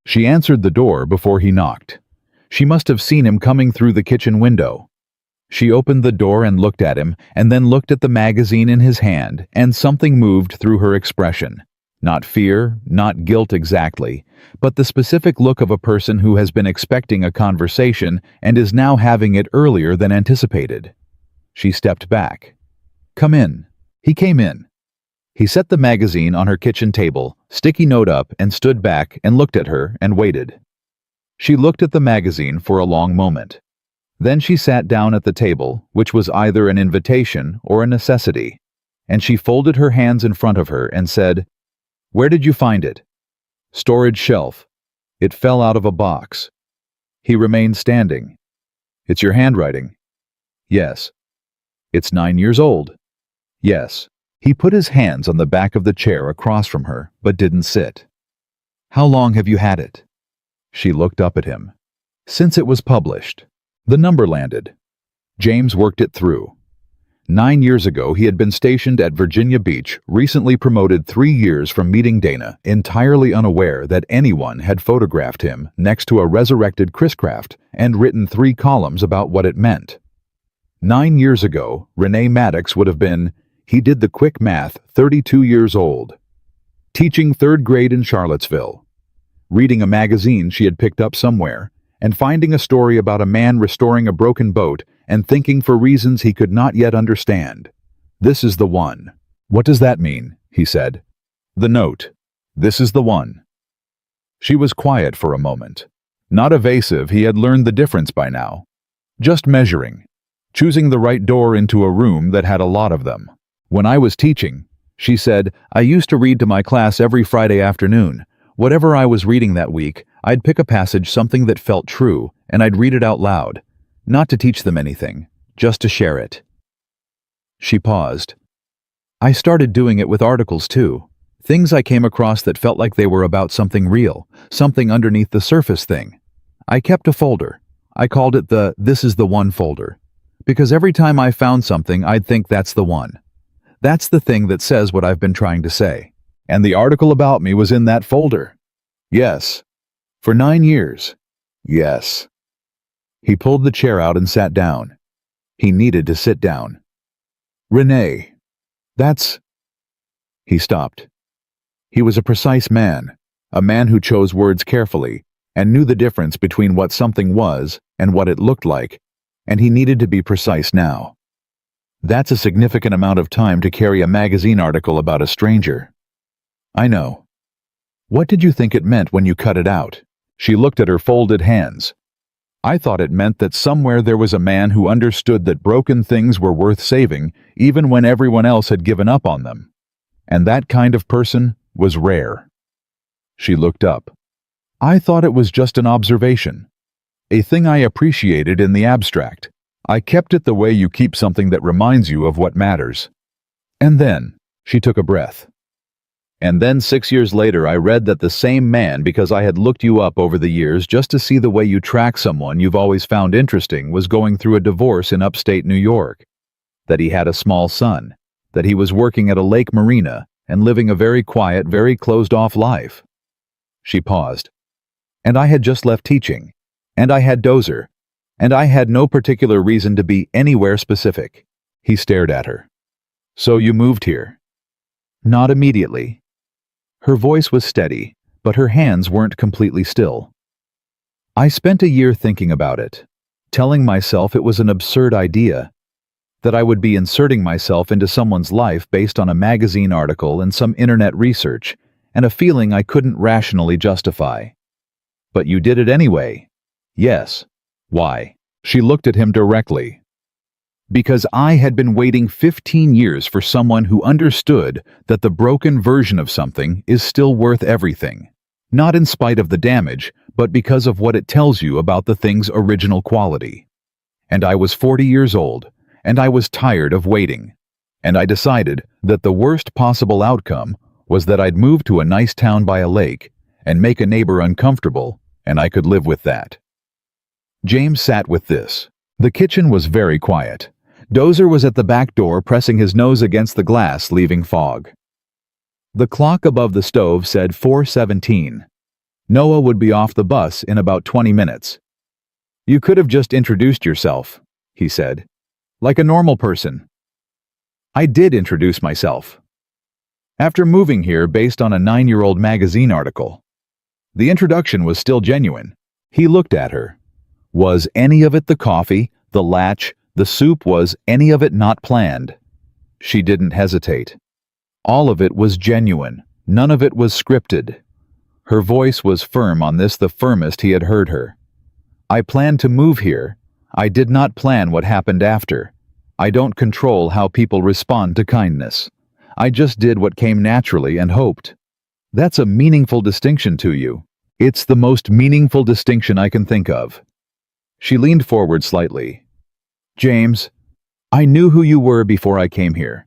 She answered the door before he knocked. She must have seen him coming through the kitchen window. She opened the door and looked at him, and then looked at the magazine in his hand, and something moved through her expression. Not fear, not guilt exactly, but the specific look of a person who has been expecting a conversation and is now having it earlier than anticipated. She stepped back. "Come in." He came in. He set the magazine on her kitchen table, sticky note up, and stood back and looked at her and waited. She looked at the magazine for a long moment. Then she sat down at the table, which was either an invitation or a necessity, and she folded her hands in front of her and said, "Where did you find it?" "Storage shelf. It fell out of a box." He remained standing. "It's your handwriting?" "Yes." "It's 9 years old?" "Yes." He put his hands on the back of the chair across from her, but didn't sit. "How long have you had it?" She looked up at him. "Since it was published." The number landed. James worked it through. 9 years ago, he had been stationed at Virginia Beach, recently promoted 3 years from meeting Dana, entirely unaware that anyone had photographed him next to a resurrected Chris Craft and written 3 columns about what it meant. 9 years ago, Renee Maddox would have been, he did the quick math, 32 years old. Teaching 3rd grade in Charlottesville. Reading a magazine she had picked up somewhere, and finding a story about a man restoring a broken boat and thinking for reasons he could not yet understand. "This is the one." "What does that mean?" he said. "The note. This is the one." She was quiet for a moment. Not evasive, he had learned the difference by now. Just measuring. Choosing the right door into a room that had a lot of them. "When I was teaching," she said, "I used to read to my class every Friday afternoon. Whatever I was reading that week, I'd pick a passage, something that felt true, and I'd read it out loud. Not to teach them anything, just to share it." She paused. "I started doing it with articles too. Things I came across that felt like they were about something real, something underneath the surface thing. I kept a folder. I called it the This is the One folder. Because every time I found something, I'd think that's the one. That's the thing that says what I've been trying to say. And the article about me was in that folder. Yes. For 9 years. Yes." He pulled the chair out and sat down. He needed to sit down. "Renee, that's..." He stopped. He was a precise man, a man who chose words carefully, and knew the difference between what something was and what it looked like, and he needed to be precise now. "That's a significant amount of time to carry a magazine article about a stranger." "I know." "What did you think it meant when you cut it out?" She looked at her folded hands. "I thought it meant that somewhere there was a man who understood that broken things were worth saving even when everyone else had given up on them. And that kind of person was rare." She looked up. "I thought it was just an observation. A thing I appreciated in the abstract. I kept it the way you keep something that reminds you of what matters." And then, she took a breath. And then 6 years later I read that the same man, because I had looked you up over the years just to see the way you track someone you've always found interesting, was going through a divorce in upstate New York. That he had a small son. That he was working at a lake marina and living a very quiet, very closed-off life. She paused. And I had just left teaching. And I had Dozer. And I had no particular reason to be anywhere specific. He stared at her. So you moved here? Not immediately. Her voice was steady, but her hands weren't completely still. I spent a year thinking about it, telling myself it was an absurd idea, that I would be inserting myself into someone's life based on a magazine article and some internet research, and a feeling I couldn't rationally justify. But you did it anyway. Yes. Why? She looked at him directly. Because I had been waiting 15 years for someone who understood that the broken version of something is still worth everything. Not in spite of the damage, but because of what it tells you about the thing's original quality. And I was 40 years old, and I was tired of waiting. And I decided that the worst possible outcome was that I'd move to a nice town by a lake and make a neighbor uncomfortable, and I could live with that. James sat with this. The kitchen was very quiet. Dozer was at the back door pressing his nose against the glass, leaving fog. The clock above the stove said 4:17. Noah would be off the bus in about 20 minutes. You could have just introduced yourself, he said. Like a normal person. I did introduce myself. After moving here based on a 9-year-old magazine article. The introduction was still genuine. He looked at her. Was any of it the coffee, the latch, the soup, was any of it not planned? She didn't hesitate. All of it was genuine. None of it was scripted. Her voice was firm on this, the firmest he had heard her. I planned to move here. I did not plan what happened after. I don't control how people respond to kindness. I just did what came naturally and hoped. That's a meaningful distinction to you. It's the most meaningful distinction I can think of. She leaned forward slightly. James, I knew who you were before I came here.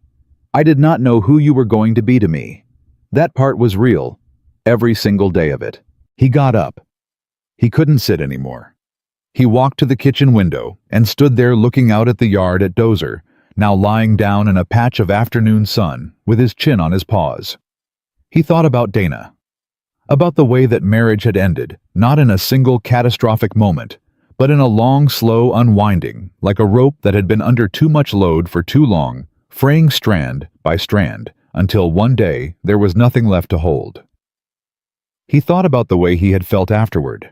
I did not know who you were going to be to me. That part was real, every single day of it. He got up. He couldn't sit anymore. He walked to the kitchen window and stood there looking out at the yard at Dozer, now lying down in a patch of afternoon sun with his chin on his paws. He thought about Dana. About the way that marriage had ended, not in a single catastrophic moment, but in a long, slow unwinding, like a rope that had been under too much load for too long, fraying strand by strand, until one day there was nothing left to hold. He thought about the way he had felt afterward,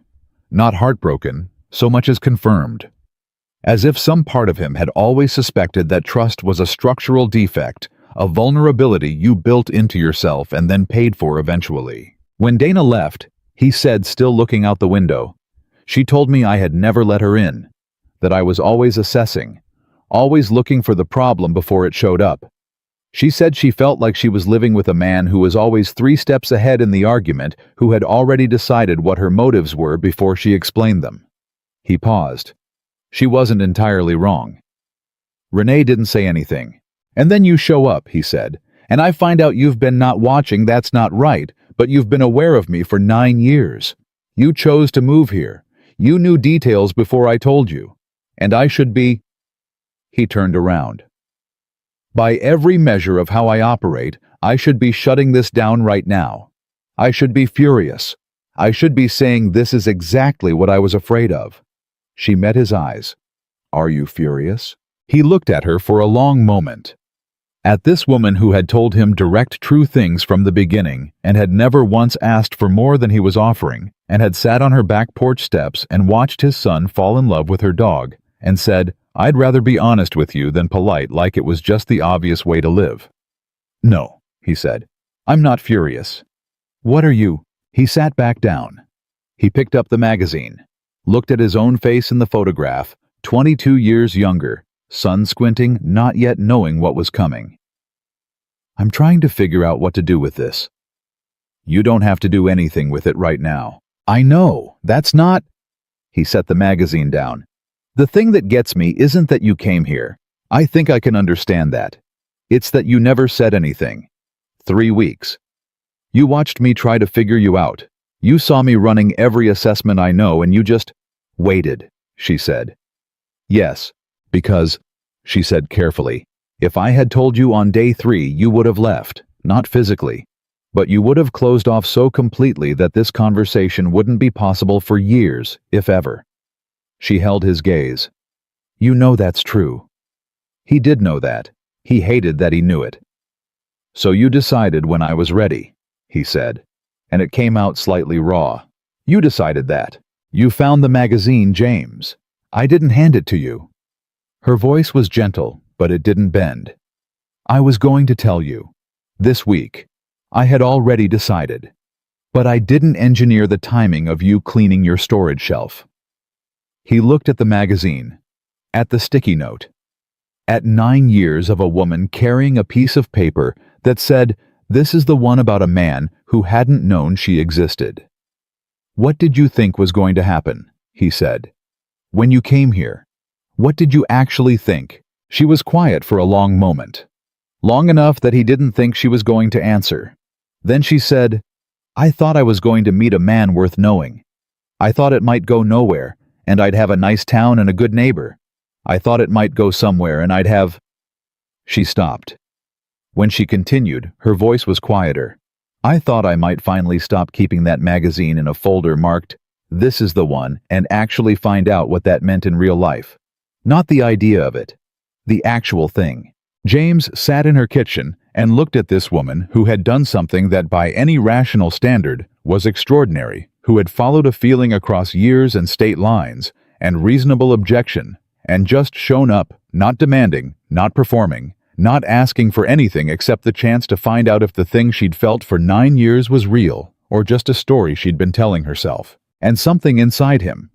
not heartbroken, so much as confirmed, as if some part of him had always suspected that trust was a structural defect, a vulnerability you built into yourself and then paid for eventually. When Dana left, he said, still looking out the window, she told me I had never let her in, that I was always assessing, always looking for the problem before it showed up. She said she felt like she was living with a man who was always 3 steps ahead in the argument, who had already decided what her motives were before she explained them. He paused. She wasn't entirely wrong. Renee didn't say anything. And then you show up, he said, and I find out you've been not watching. That's not right, but you've been aware of me for 9 years. You chose to move here. You knew details before I told you. And I should be... He turned around. By every measure of how I operate, I should be shutting this down right now. I should be furious. I should be saying this is exactly what I was afraid of. She met his eyes. Are you furious? He looked at her for a long moment. At this woman who had told him direct, true things from the beginning and had never once asked for more than he was offering, and had sat on her back porch steps and watched his son fall in love with her dog, and said, I'd rather be honest with you than polite, like it was just the obvious way to live. No, he said. I'm not furious. What are you? He sat back down. He picked up the magazine, looked at his own face in the photograph, 22 years younger, sun squinting, not yet knowing what was coming. I'm trying to figure out what to do with this. You don't have to do anything with it right now. I know, that's not... He set the magazine down. The thing that gets me isn't that you came here. I think I can understand that. It's that you never said anything. 3 weeks. You watched me try to figure you out. You saw me running every assessment I know and you just waited, she said. Yes, because, she said carefully, if I had told you on day 3, you would have left, not physically, but you would have closed off so completely that this conversation wouldn't be possible for years, if ever. She held his gaze. You know that's true. He did know that. He hated that he knew it. So you decided when I was ready, he said, and it came out slightly raw. You decided that. You found the magazine, James. I didn't hand it to you. Her voice was gentle, but it didn't bend. I was going to tell you. This week. I had already decided. But I didn't engineer the timing of you cleaning your storage shelf. He looked at the magazine, at the sticky note, at 9 years of a woman carrying a piece of paper that said, "This is the one about a man who hadn't known she existed." What did you think was going to happen? He said. When you came here, what did you actually think? She was quiet for a long moment. Long enough that he didn't think she was going to answer. Then she said, I thought I was going to meet a man worth knowing. I thought it might go nowhere, and I'd have a nice town and a good neighbor. I thought it might go somewhere and I'd have... She stopped. When she continued, her voice was quieter. I thought I might finally stop keeping that magazine in a folder marked, "This is the one," and actually find out what that meant in real life. Not the idea of it. The actual thing. James sat in her kitchen and looked at this woman who had done something that by any rational standard was extraordinary, who had followed a feeling across years and state lines, and reasonable objection, and just shown up, not demanding, not performing, not asking for anything except the chance to find out if the thing she'd felt for 9 years was real, or just a story she'd been telling herself. And something inside him.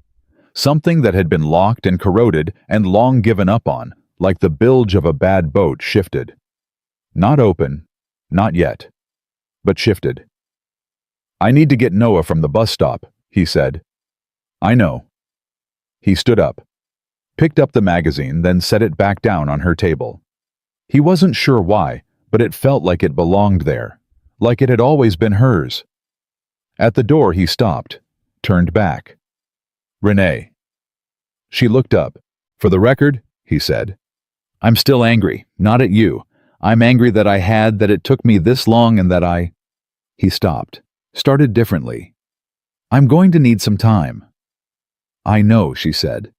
Something that had been locked and corroded and long given up on, like the bilge of a bad boat, shifted. Not open, not yet, but shifted. I need to get Noah from the bus stop, he said. I know. He stood up, picked up the magazine, then set it back down on her table. He wasn't sure why, but it felt like it belonged there, like it had always been hers. At the door he stopped, turned back. Renee. She looked up. For the record, he said, I'm still angry, not at you. I'm angry that it took me this long and that I... He stopped, started differently. I'm going to need some time. I know, she said,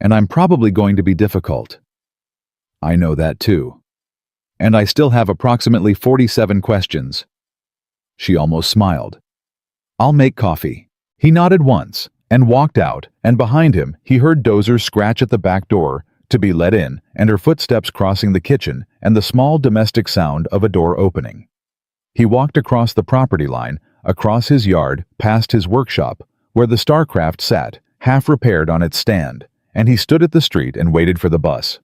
and I'm probably going to be difficult. I know that too. And I still have approximately 47 questions. She almost smiled. I'll make coffee. He nodded once and walked out, and behind him he heard Dozer scratch at the back door to be let in, and her footsteps crossing the kitchen and the small domestic sound of a door opening. He walked across the property line, across his yard, past his workshop, where the Starcraft sat, half repaired on its stand, and he stood at the street and waited for the bus.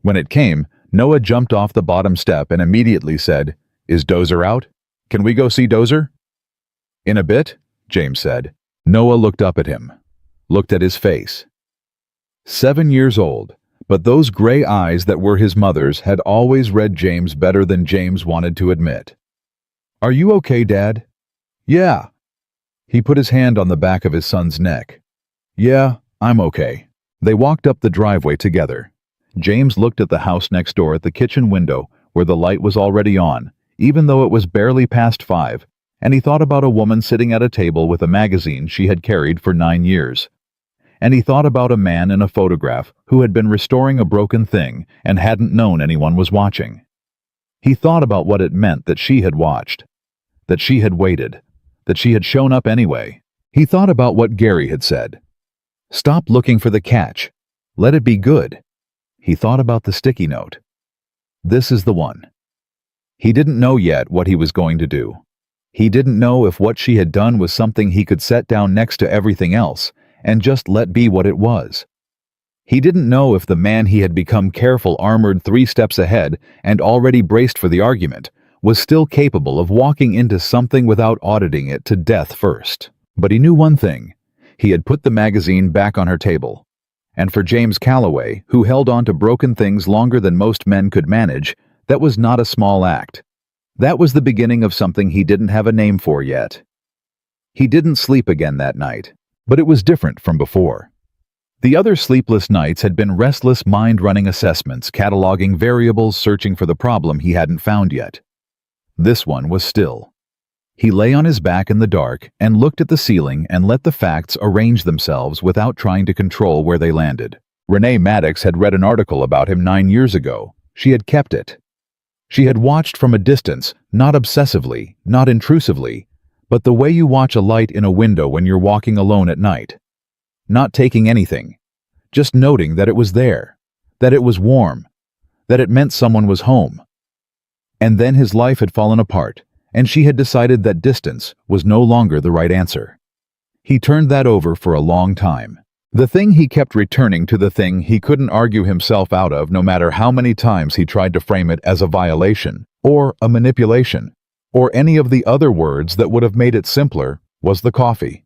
When it came, Noah jumped off the bottom step and immediately said, Is Dozer out? Can we go see Dozer? In a bit, James said. Noah looked up at him, looked at his face. 7 years old, but those gray eyes that were his mother's had always read James better than James wanted to admit. Are you okay, Dad? Yeah. He put his hand on the back of his son's neck. Yeah, I'm okay. They walked up the driveway together. James looked at the house next door at the kitchen window where the light was already on, even though it was barely past 5, and he thought about a woman sitting at a table with a magazine she had carried for 9 years. And he thought about a man in a photograph who had been restoring a broken thing and hadn't known anyone was watching. He thought about what it meant that she had watched, that she had waited, that she had shown up anyway. He thought about what Gary had said. Stop looking for the catch. Let it be good. He thought about the sticky note. This is the one. He didn't know yet what he was going to do. He didn't know if what she had done was something he could set down next to everything else and just let be what it was. He didn't know if the man he had become careful armored 3 steps ahead and already braced for the argument was still capable of walking into something without auditing it to death first. But he knew one thing. He had put the magazine back on her table. And for James Calloway, who held on to broken things longer than most men could manage, that was not a small act. That was the beginning of something he didn't have a name for yet. He didn't sleep again that night, but it was different from before. The other sleepless nights had been restless mind-running assessments, cataloging variables, searching for the problem he hadn't found yet. This one was still. He lay on his back in the dark and looked at the ceiling and let the facts arrange themselves without trying to control where they landed. Renee Maddox had read an article about him 9 years ago. She had kept it. She had watched from a distance, not obsessively, not intrusively, but the way you watch a light in a window when you're walking alone at night. Not taking anything, just noting that it was there, that it was warm, that it meant someone was home. And then his life had fallen apart, and she had decided that distance was no longer the right answer. He turned that over for a long time. The thing he kept returning to, the thing he couldn't argue himself out of no matter how many times he tried to frame it as a violation, or a manipulation, or any of the other words that would have made it simpler, was the coffee.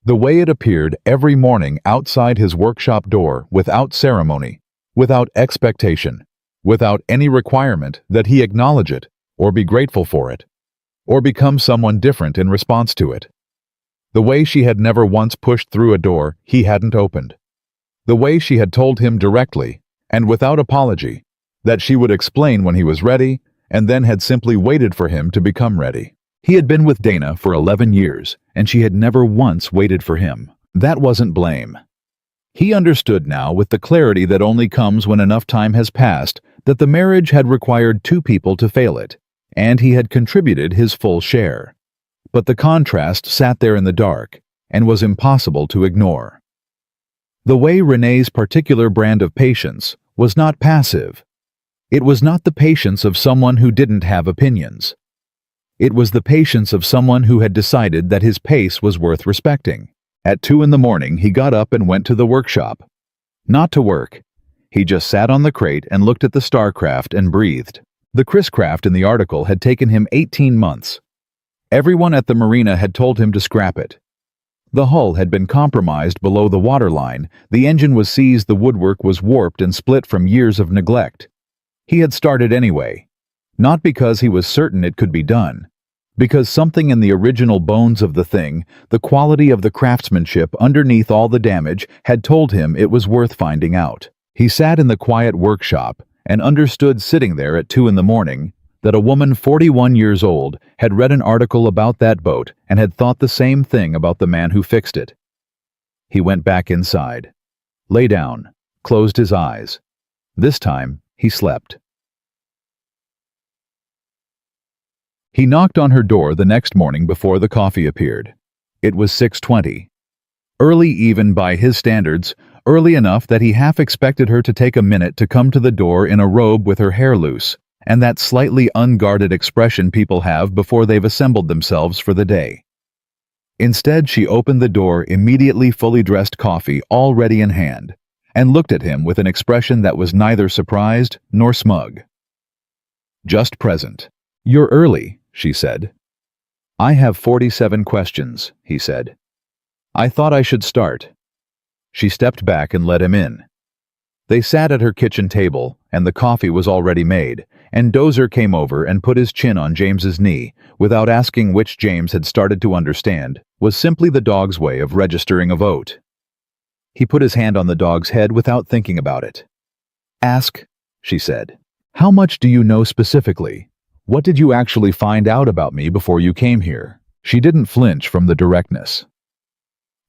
The way it appeared every morning outside his workshop door, without ceremony, without expectation, without any requirement that he acknowledge it, or be grateful for it, or become someone different in response to it. The way she had never once pushed through a door he hadn't opened. The way she had told him directly, and without apology, that she would explain when he was ready, and then had simply waited for him to become ready. He had been with Dana for 11 years, and she had never once waited for him. That wasn't blame. He understood now, with the clarity that only comes when enough time has passed, that the marriage had required 2 people to fail it, and he had contributed his full share. But the contrast sat there in the dark, and was impossible to ignore. The way Renee's particular brand of patience was not passive. It was not the patience of someone who didn't have opinions. It was the patience of someone who had decided that his pace was worth respecting. At 2 in the morning, he got up and went to the workshop. Not to work. He just sat on the crate and looked at the Starcraft and breathed. The Chris Craft in the article had taken him 18 months. Everyone at the marina had told him to scrap it. The hull had been compromised below the waterline, the engine was seized, the woodwork was warped and split from years of neglect. He had started anyway. Not because he was certain it could be done. Because something in the original bones of the thing, the quality of the craftsmanship underneath all the damage, had told him it was worth finding out. He sat in the quiet workshop and understood, sitting there at 2 in the morning, that a woman 41 years old had read an article about that boat and had thought the same thing about the man who fixed it. He went back inside, lay down, closed his eyes. This time, he slept. He knocked on her door the next morning before the coffee appeared. It was 6:20. Early even by his standards, early enough that he half expected her to take a minute to come to the door in a robe with her hair loose, and that slightly unguarded expression people have before they've assembled themselves for the day. Instead, she opened the door immediately, fully dressed, coffee all ready in hand, and looked at him with an expression that was neither surprised nor smug. Just present. "You're early," she said. "I have 47 questions," he said. "I thought I should start." She stepped back and let him in. They sat at her kitchen table, and the coffee was already made, and Dozer came over and put his chin on James's knee, without asking, which James had started to understand was simply the dog's way of registering a vote. He put his hand on the dog's head without thinking about it. "Ask," she said. "How much do you know specifically? What did you actually find out about me before you came here?" She didn't flinch from the directness.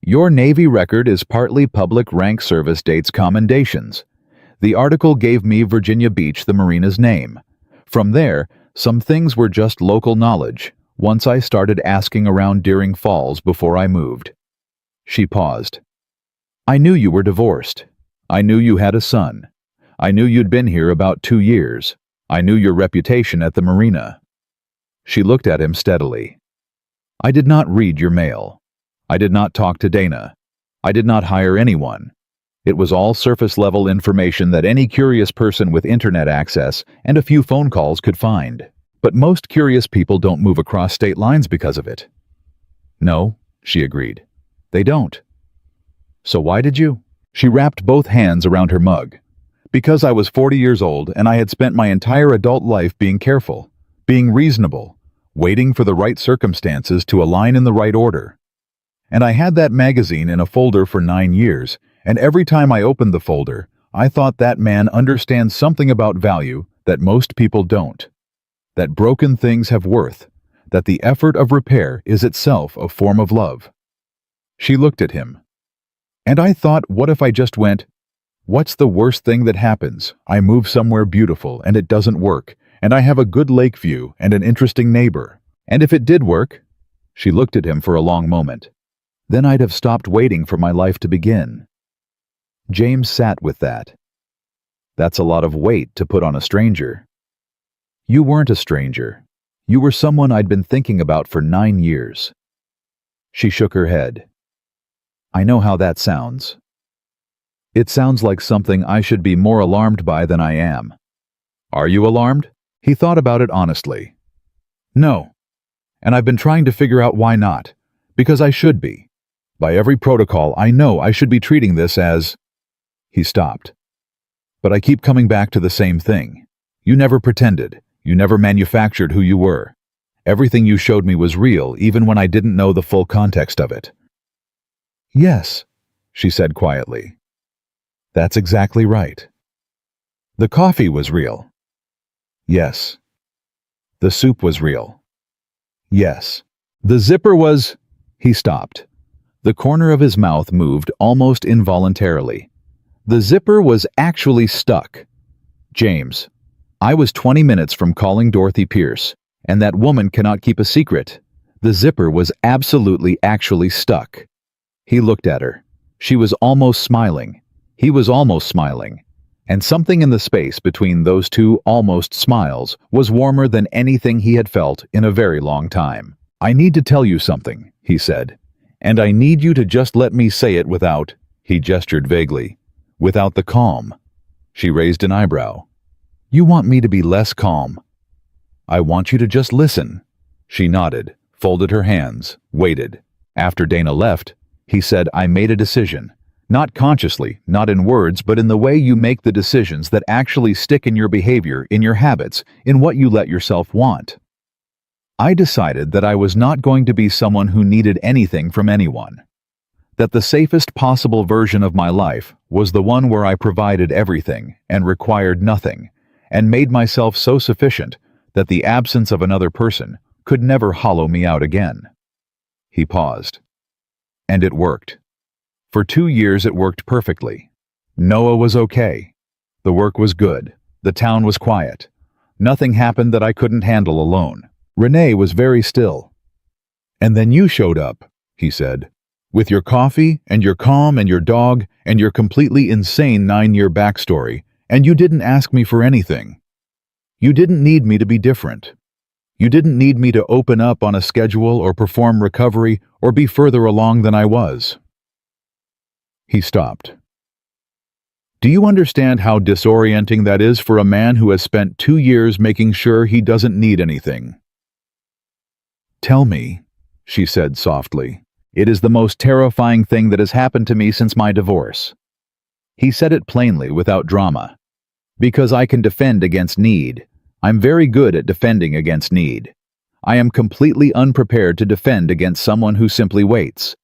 "Your Navy record is partly public rank, service dates, commendations. The article gave me Virginia Beach, the marina's name. From there, some things were just local knowledge, once I started asking around Deering Falls before I moved." She paused. "I knew you were divorced. I knew you had a son. I knew you'd been here about 2 years. I knew your reputation at the marina." She looked at him steadily. "I did not read your mail. I did not talk to Dana. I did not hire anyone. It was all surface-level information that any curious person with internet access and a few phone calls could find. But most curious people don't move across state lines because of it." "No," she agreed. "They don't." "So why did you?" She wrapped both hands around her mug. "Because I was 40 years old and I had spent my entire adult life being careful. being reasonable, waiting for the right circumstances to align in the right order. And I had that magazine in a folder for 9 years, and every time I opened the folder, I thought that man understands something about value that most people don't. That broken things have worth, that the effort of repair is itself a form of love. She looked at him. And I thought, what if I just went, what's the worst thing that happens? I move somewhere beautiful and it doesn't work, and I have a good lake view and an interesting neighbor. And if it did work? She looked at him for a long moment. Then I'd have stopped waiting for my life to begin. James sat with that. That's a lot of weight to put on a stranger. You weren't a stranger. You were someone I'd been thinking about for 9 years. She shook her head. I know how that sounds. It sounds like something I should be more alarmed by than I am. Are you alarmed? He thought about it honestly. No. And I've been trying to figure out why not. Because I should be. By every protocol, I know I should be treating this as... He stopped. But I keep coming back to the same thing. You never pretended. You never manufactured who you were. Everything you showed me was real, even when I didn't know the full context of it. Yes, she said quietly. That's exactly right. The coffee was real. Yes. The soup was real. Yes. The zipper was... He stopped. The corner of his mouth moved almost involuntarily. The zipper was actually stuck. James, I was 20 minutes from calling Dorothy Pierce, and that woman cannot keep a secret. The zipper was actually stuck. He looked at her. She was almost smiling. He was almost smiling. And something in the space between those two almost smiles was warmer than anything he had felt in a very long time. I need to tell you something, he said. And I need you to just let me say it without, he gestured vaguely, without the calm. She raised an eyebrow. You want me to be less calm? I want you to just listen. She nodded, folded her hands, waited. After Dana left, he said, I made a decision. Not consciously, not in words, but in the way you make the decisions that actually stick in your behavior, in your habits, in what you let yourself want. I decided that I was not going to be someone who needed anything from anyone. That the safest possible version of my life was the one where I provided everything and required nothing, and made myself so sufficient that the absence of another person could never hollow me out again. He paused. And it worked. For 2 years it worked perfectly. Noah was okay. The work was good. The town was quiet. Nothing happened that I couldn't handle alone. Renee was very still. And then you showed up, he said, with your coffee and your calm and your dog and your completely insane 9-year backstory, and you didn't ask me for anything. You didn't need me to be different. You didn't need me to open up on a schedule or perform recovery or be further along than I was. He stopped. Do you understand how disorienting that is for a man who has spent 2 years making sure he doesn't need anything? Tell me, she said softly. It is the most terrifying thing that has happened to me since my divorce. He said it plainly, without drama. Because I can defend against need. I'm very good at defending against need. I am completely unprepared to defend against someone who simply waits,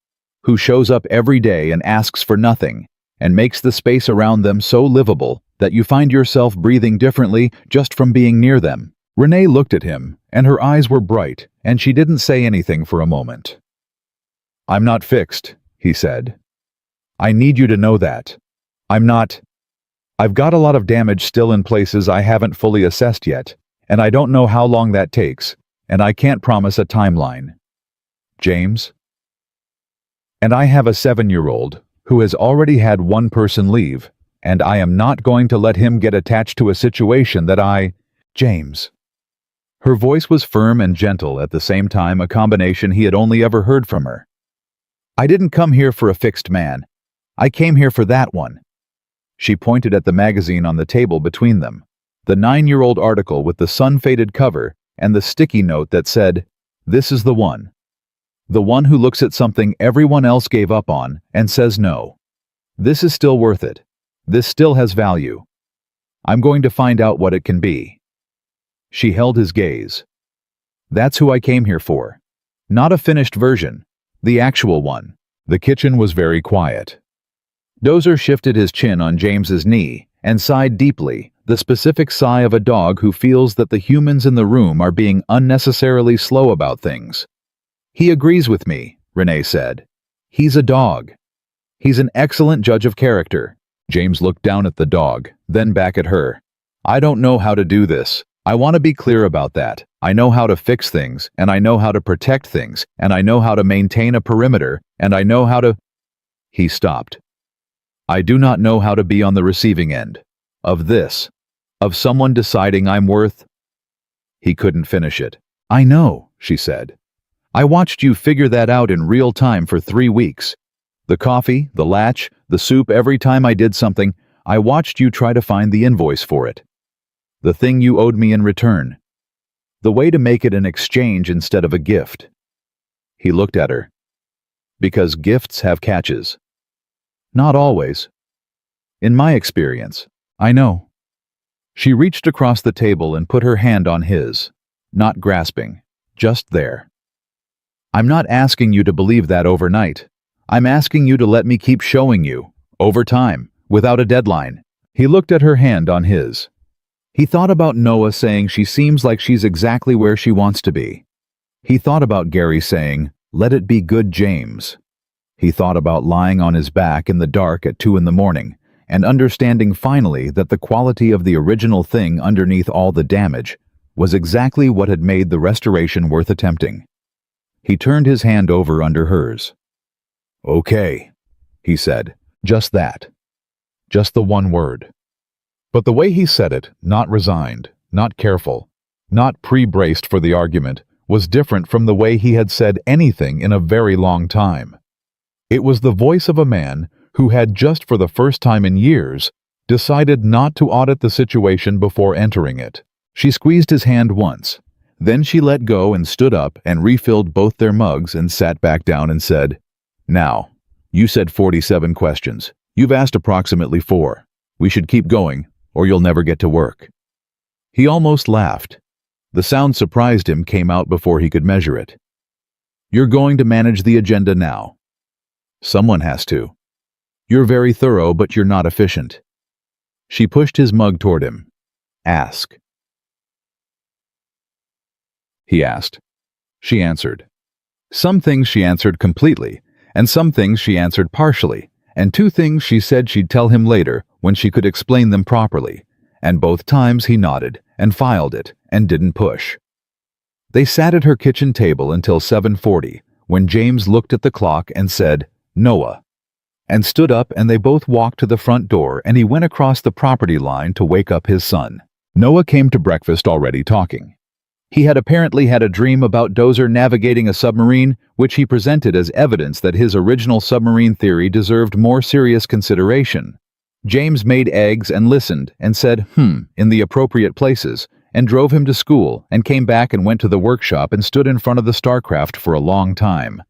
who shows up every day and asks for nothing, and makes the space around them so livable that you find yourself breathing differently just from being near them. Renee looked at him, and her eyes were bright, and she didn't say anything for a moment. I'm not fixed, he said. I need you to know that. I've got a lot of damage still in places I haven't fully assessed yet, and I don't know how long that takes, and I can't promise a timeline. James? And I have a 7-year-old who has already had one person leave, and I am not going to let him get attached to a situation that James. Her voice was firm and gentle at the same time, a combination he had only ever heard from her. I didn't come here for a fixed man. I came here for that one. She pointed at the magazine on the table between them, the 9-year-old article with the sun-faded cover and the sticky note that said, "This is the one. The one who looks at something everyone else gave up on and says no. This is still worth it. This still has value. I'm going to find out what it can be." She held his gaze, That's who I came here for. Not a finished version. The actual one. The kitchen was very quiet. Dozer shifted his chin on James's knee and sighed deeply, the specific sigh of a dog who feels that the humans in the room are being unnecessarily slow about things. He agrees with me, Renee said. He's a dog. He's an excellent judge of character. James looked down at the dog, then back at her. I don't know how to do this. I want to be clear about that. I know how to fix things, and I know how to protect things, and I know how to maintain a perimeter, and I know how to... He stopped. I do not know how to be on the receiving end. Of this. Of someone deciding I'm worth... He couldn't finish it. I know, she said. I watched you figure that out in real time for 3 weeks. The coffee, the latch, the soup, every time I did something, I watched you try to find the invoice for it. The thing you owed me in return. The way to make it an exchange instead of a gift. He looked at her. Because gifts have catches. Not always. In my experience, I know. She reached across the table and put her hand on his, not grasping, just there. I'm not asking you to believe that overnight. I'm asking you to let me keep showing you, over time, without a deadline. He looked at her hand on his. He thought about Noah saying she seems like she's exactly where she wants to be. He thought about Gary saying, let it be good, James. He thought about lying on his back in the dark at 2 a.m, and understanding finally that the quality of the original thing underneath all the damage was exactly what had made the restoration worth attempting. He turned his hand over under hers. Okay, he said, just that. Just the one word. But the way he said it, not resigned, not careful, not pre-braced for the argument, was different from the way he had said anything in a very long time. It was the voice of a man who had just for the first time in years decided not to audit the situation before entering it. She squeezed his hand once. Then she let go and stood up and refilled both their mugs and sat back down and said, Now, you said 47 questions. You've asked approximately 4. We should keep going, or you'll never get to work. He almost laughed. The sound surprised him came out before he could measure it. You're going to manage the agenda now. Someone has to. You're very thorough, but you're not efficient. She pushed his mug toward him. Ask. He asked. She answered. Some things she answered completely, and some things she answered partially, and 2 things she said she'd tell him later when she could explain them properly, and both times he nodded and filed it and didn't push. They sat at her kitchen table until 7:40, when James looked at the clock and said, Noah, and stood up, and they both walked to the front door, and he went across the property line to wake up his son. Noah came to breakfast already talking. He had apparently had a dream about Dozer navigating a submarine, which he presented as evidence that his original submarine theory deserved more serious consideration. James made eggs and listened and said, in the appropriate places, and drove him to school and came back and went to the workshop and stood in front of the StarCraft for a long time.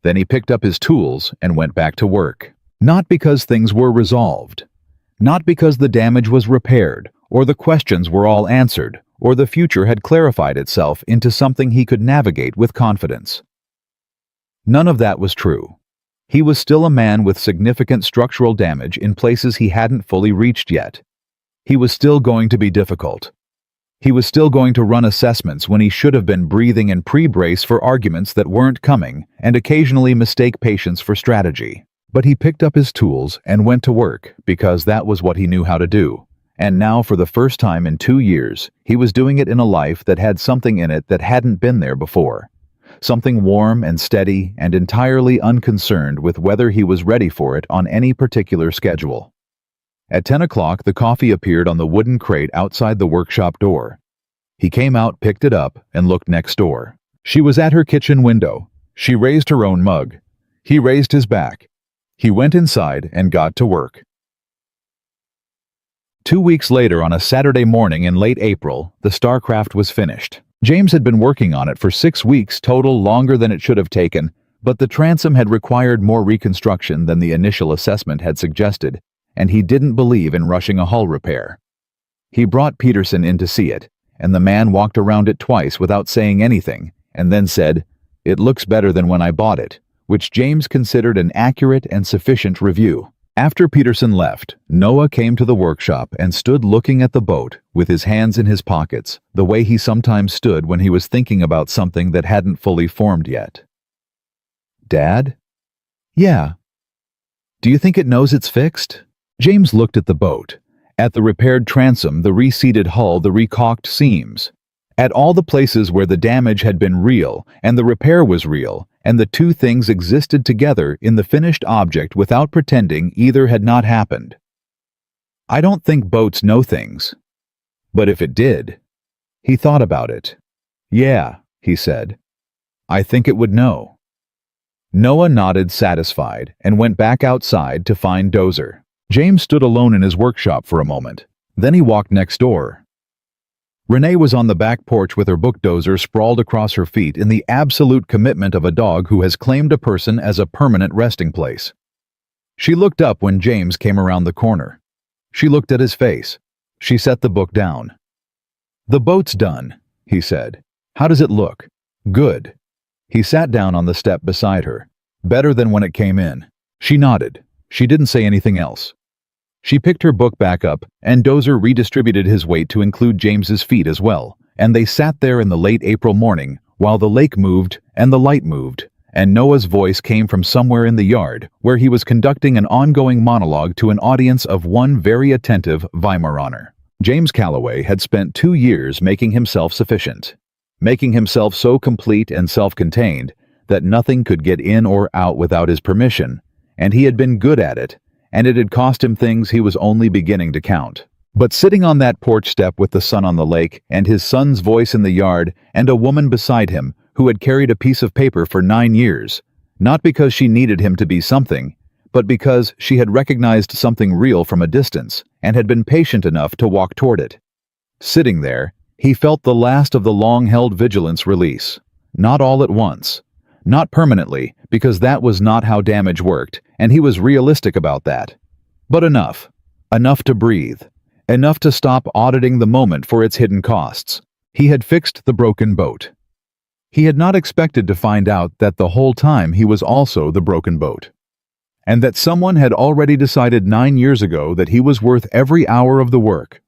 Then he picked up his tools and went back to work. Not because things were resolved. Not because the damage was repaired, or the questions were all answered, or the future had clarified itself into something he could navigate with confidence. None of that was true. He was still a man with significant structural damage in places he hadn't fully reached yet. He was still going to be difficult. He was still going to run assessments when he should have been breathing and pre-brace for arguments that weren't coming, and occasionally mistake patience for strategy. But he picked up his tools and went to work because that was what he knew how to do. And now, for the first time in 2 years, he was doing it in a life that had something in it that hadn't been there before. Something warm and steady and entirely unconcerned with whether he was ready for it on any particular schedule. At 10 o'clock, the coffee appeared on the wooden crate outside the workshop door. He came out, picked it up, and looked next door. She was at her kitchen window. She raised her own mug. He raised his back. He went inside and got to work. 2 weeks later, on a Saturday morning in late April, the StarCraft was finished. James had been working on it for 6 weeks total, longer than it should have taken, but the transom had required more reconstruction than the initial assessment had suggested, and he didn't believe in rushing a hull repair. He brought Peterson in to see it, and the man walked around it twice without saying anything, and then said, "It looks better than when I bought it," which James considered an accurate and sufficient review. After Peterson left, Noah came to the workshop and stood looking at the boat with his hands in his pockets, the way he sometimes stood when he was thinking about something that hadn't fully formed yet. "Dad?" "Yeah." "Do you think it knows it's fixed?" James looked at the boat, at the repaired transom, the reseated hull, the recaulked seams, at all the places where the damage had been real and the repair was real, and the two things existed together in the finished object without pretending either had not happened. "I don't think boats know things. But if it did..." He thought about it. "Yeah," he said. "I think it would know." Noah nodded, satisfied, and went back outside to find Dozer. James stood alone in his workshop for a moment. Then he walked next door. Renee was on the back porch with her book Dozer sprawled across her feet in the absolute commitment of a dog who has claimed a person as a permanent resting place. She looked up when James came around the corner. She looked at his face. She set the book down. "The boat's done," he said. "How does it look?" "Good." He sat down on the step beside her. "Better than when it came in." She nodded. She didn't say anything else. She picked her book back up, and Dozer redistributed his weight to include James's feet as well, and they sat there in the late April morning while the lake moved and the light moved, and Noah's voice came from somewhere in the yard where he was conducting an ongoing monologue to an audience of one very attentive Weimaraner. James Calloway had spent 2 years making himself sufficient, making himself so complete and self-contained that nothing could get in or out without his permission, and he had been good at it, and it had cost him things he was only beginning to count. But sitting on that porch step with the sun on the lake, and his son's voice in the yard, and a woman beside him who had carried a piece of paper for 9 years, not because she needed him to be something, but because she had recognized something real from a distance, and had been patient enough to walk toward it. Sitting there, he felt the last of the long-held vigilance release. Not all at once. Not permanently, because that was not how damage worked, and he was realistic about that. But enough. Enough to breathe. Enough to stop auditing the moment for its hidden costs. He had fixed the broken boat. He had not expected to find out that the whole time he was also the broken boat. And that someone had already decided 9 years ago that he was worth every hour of the work,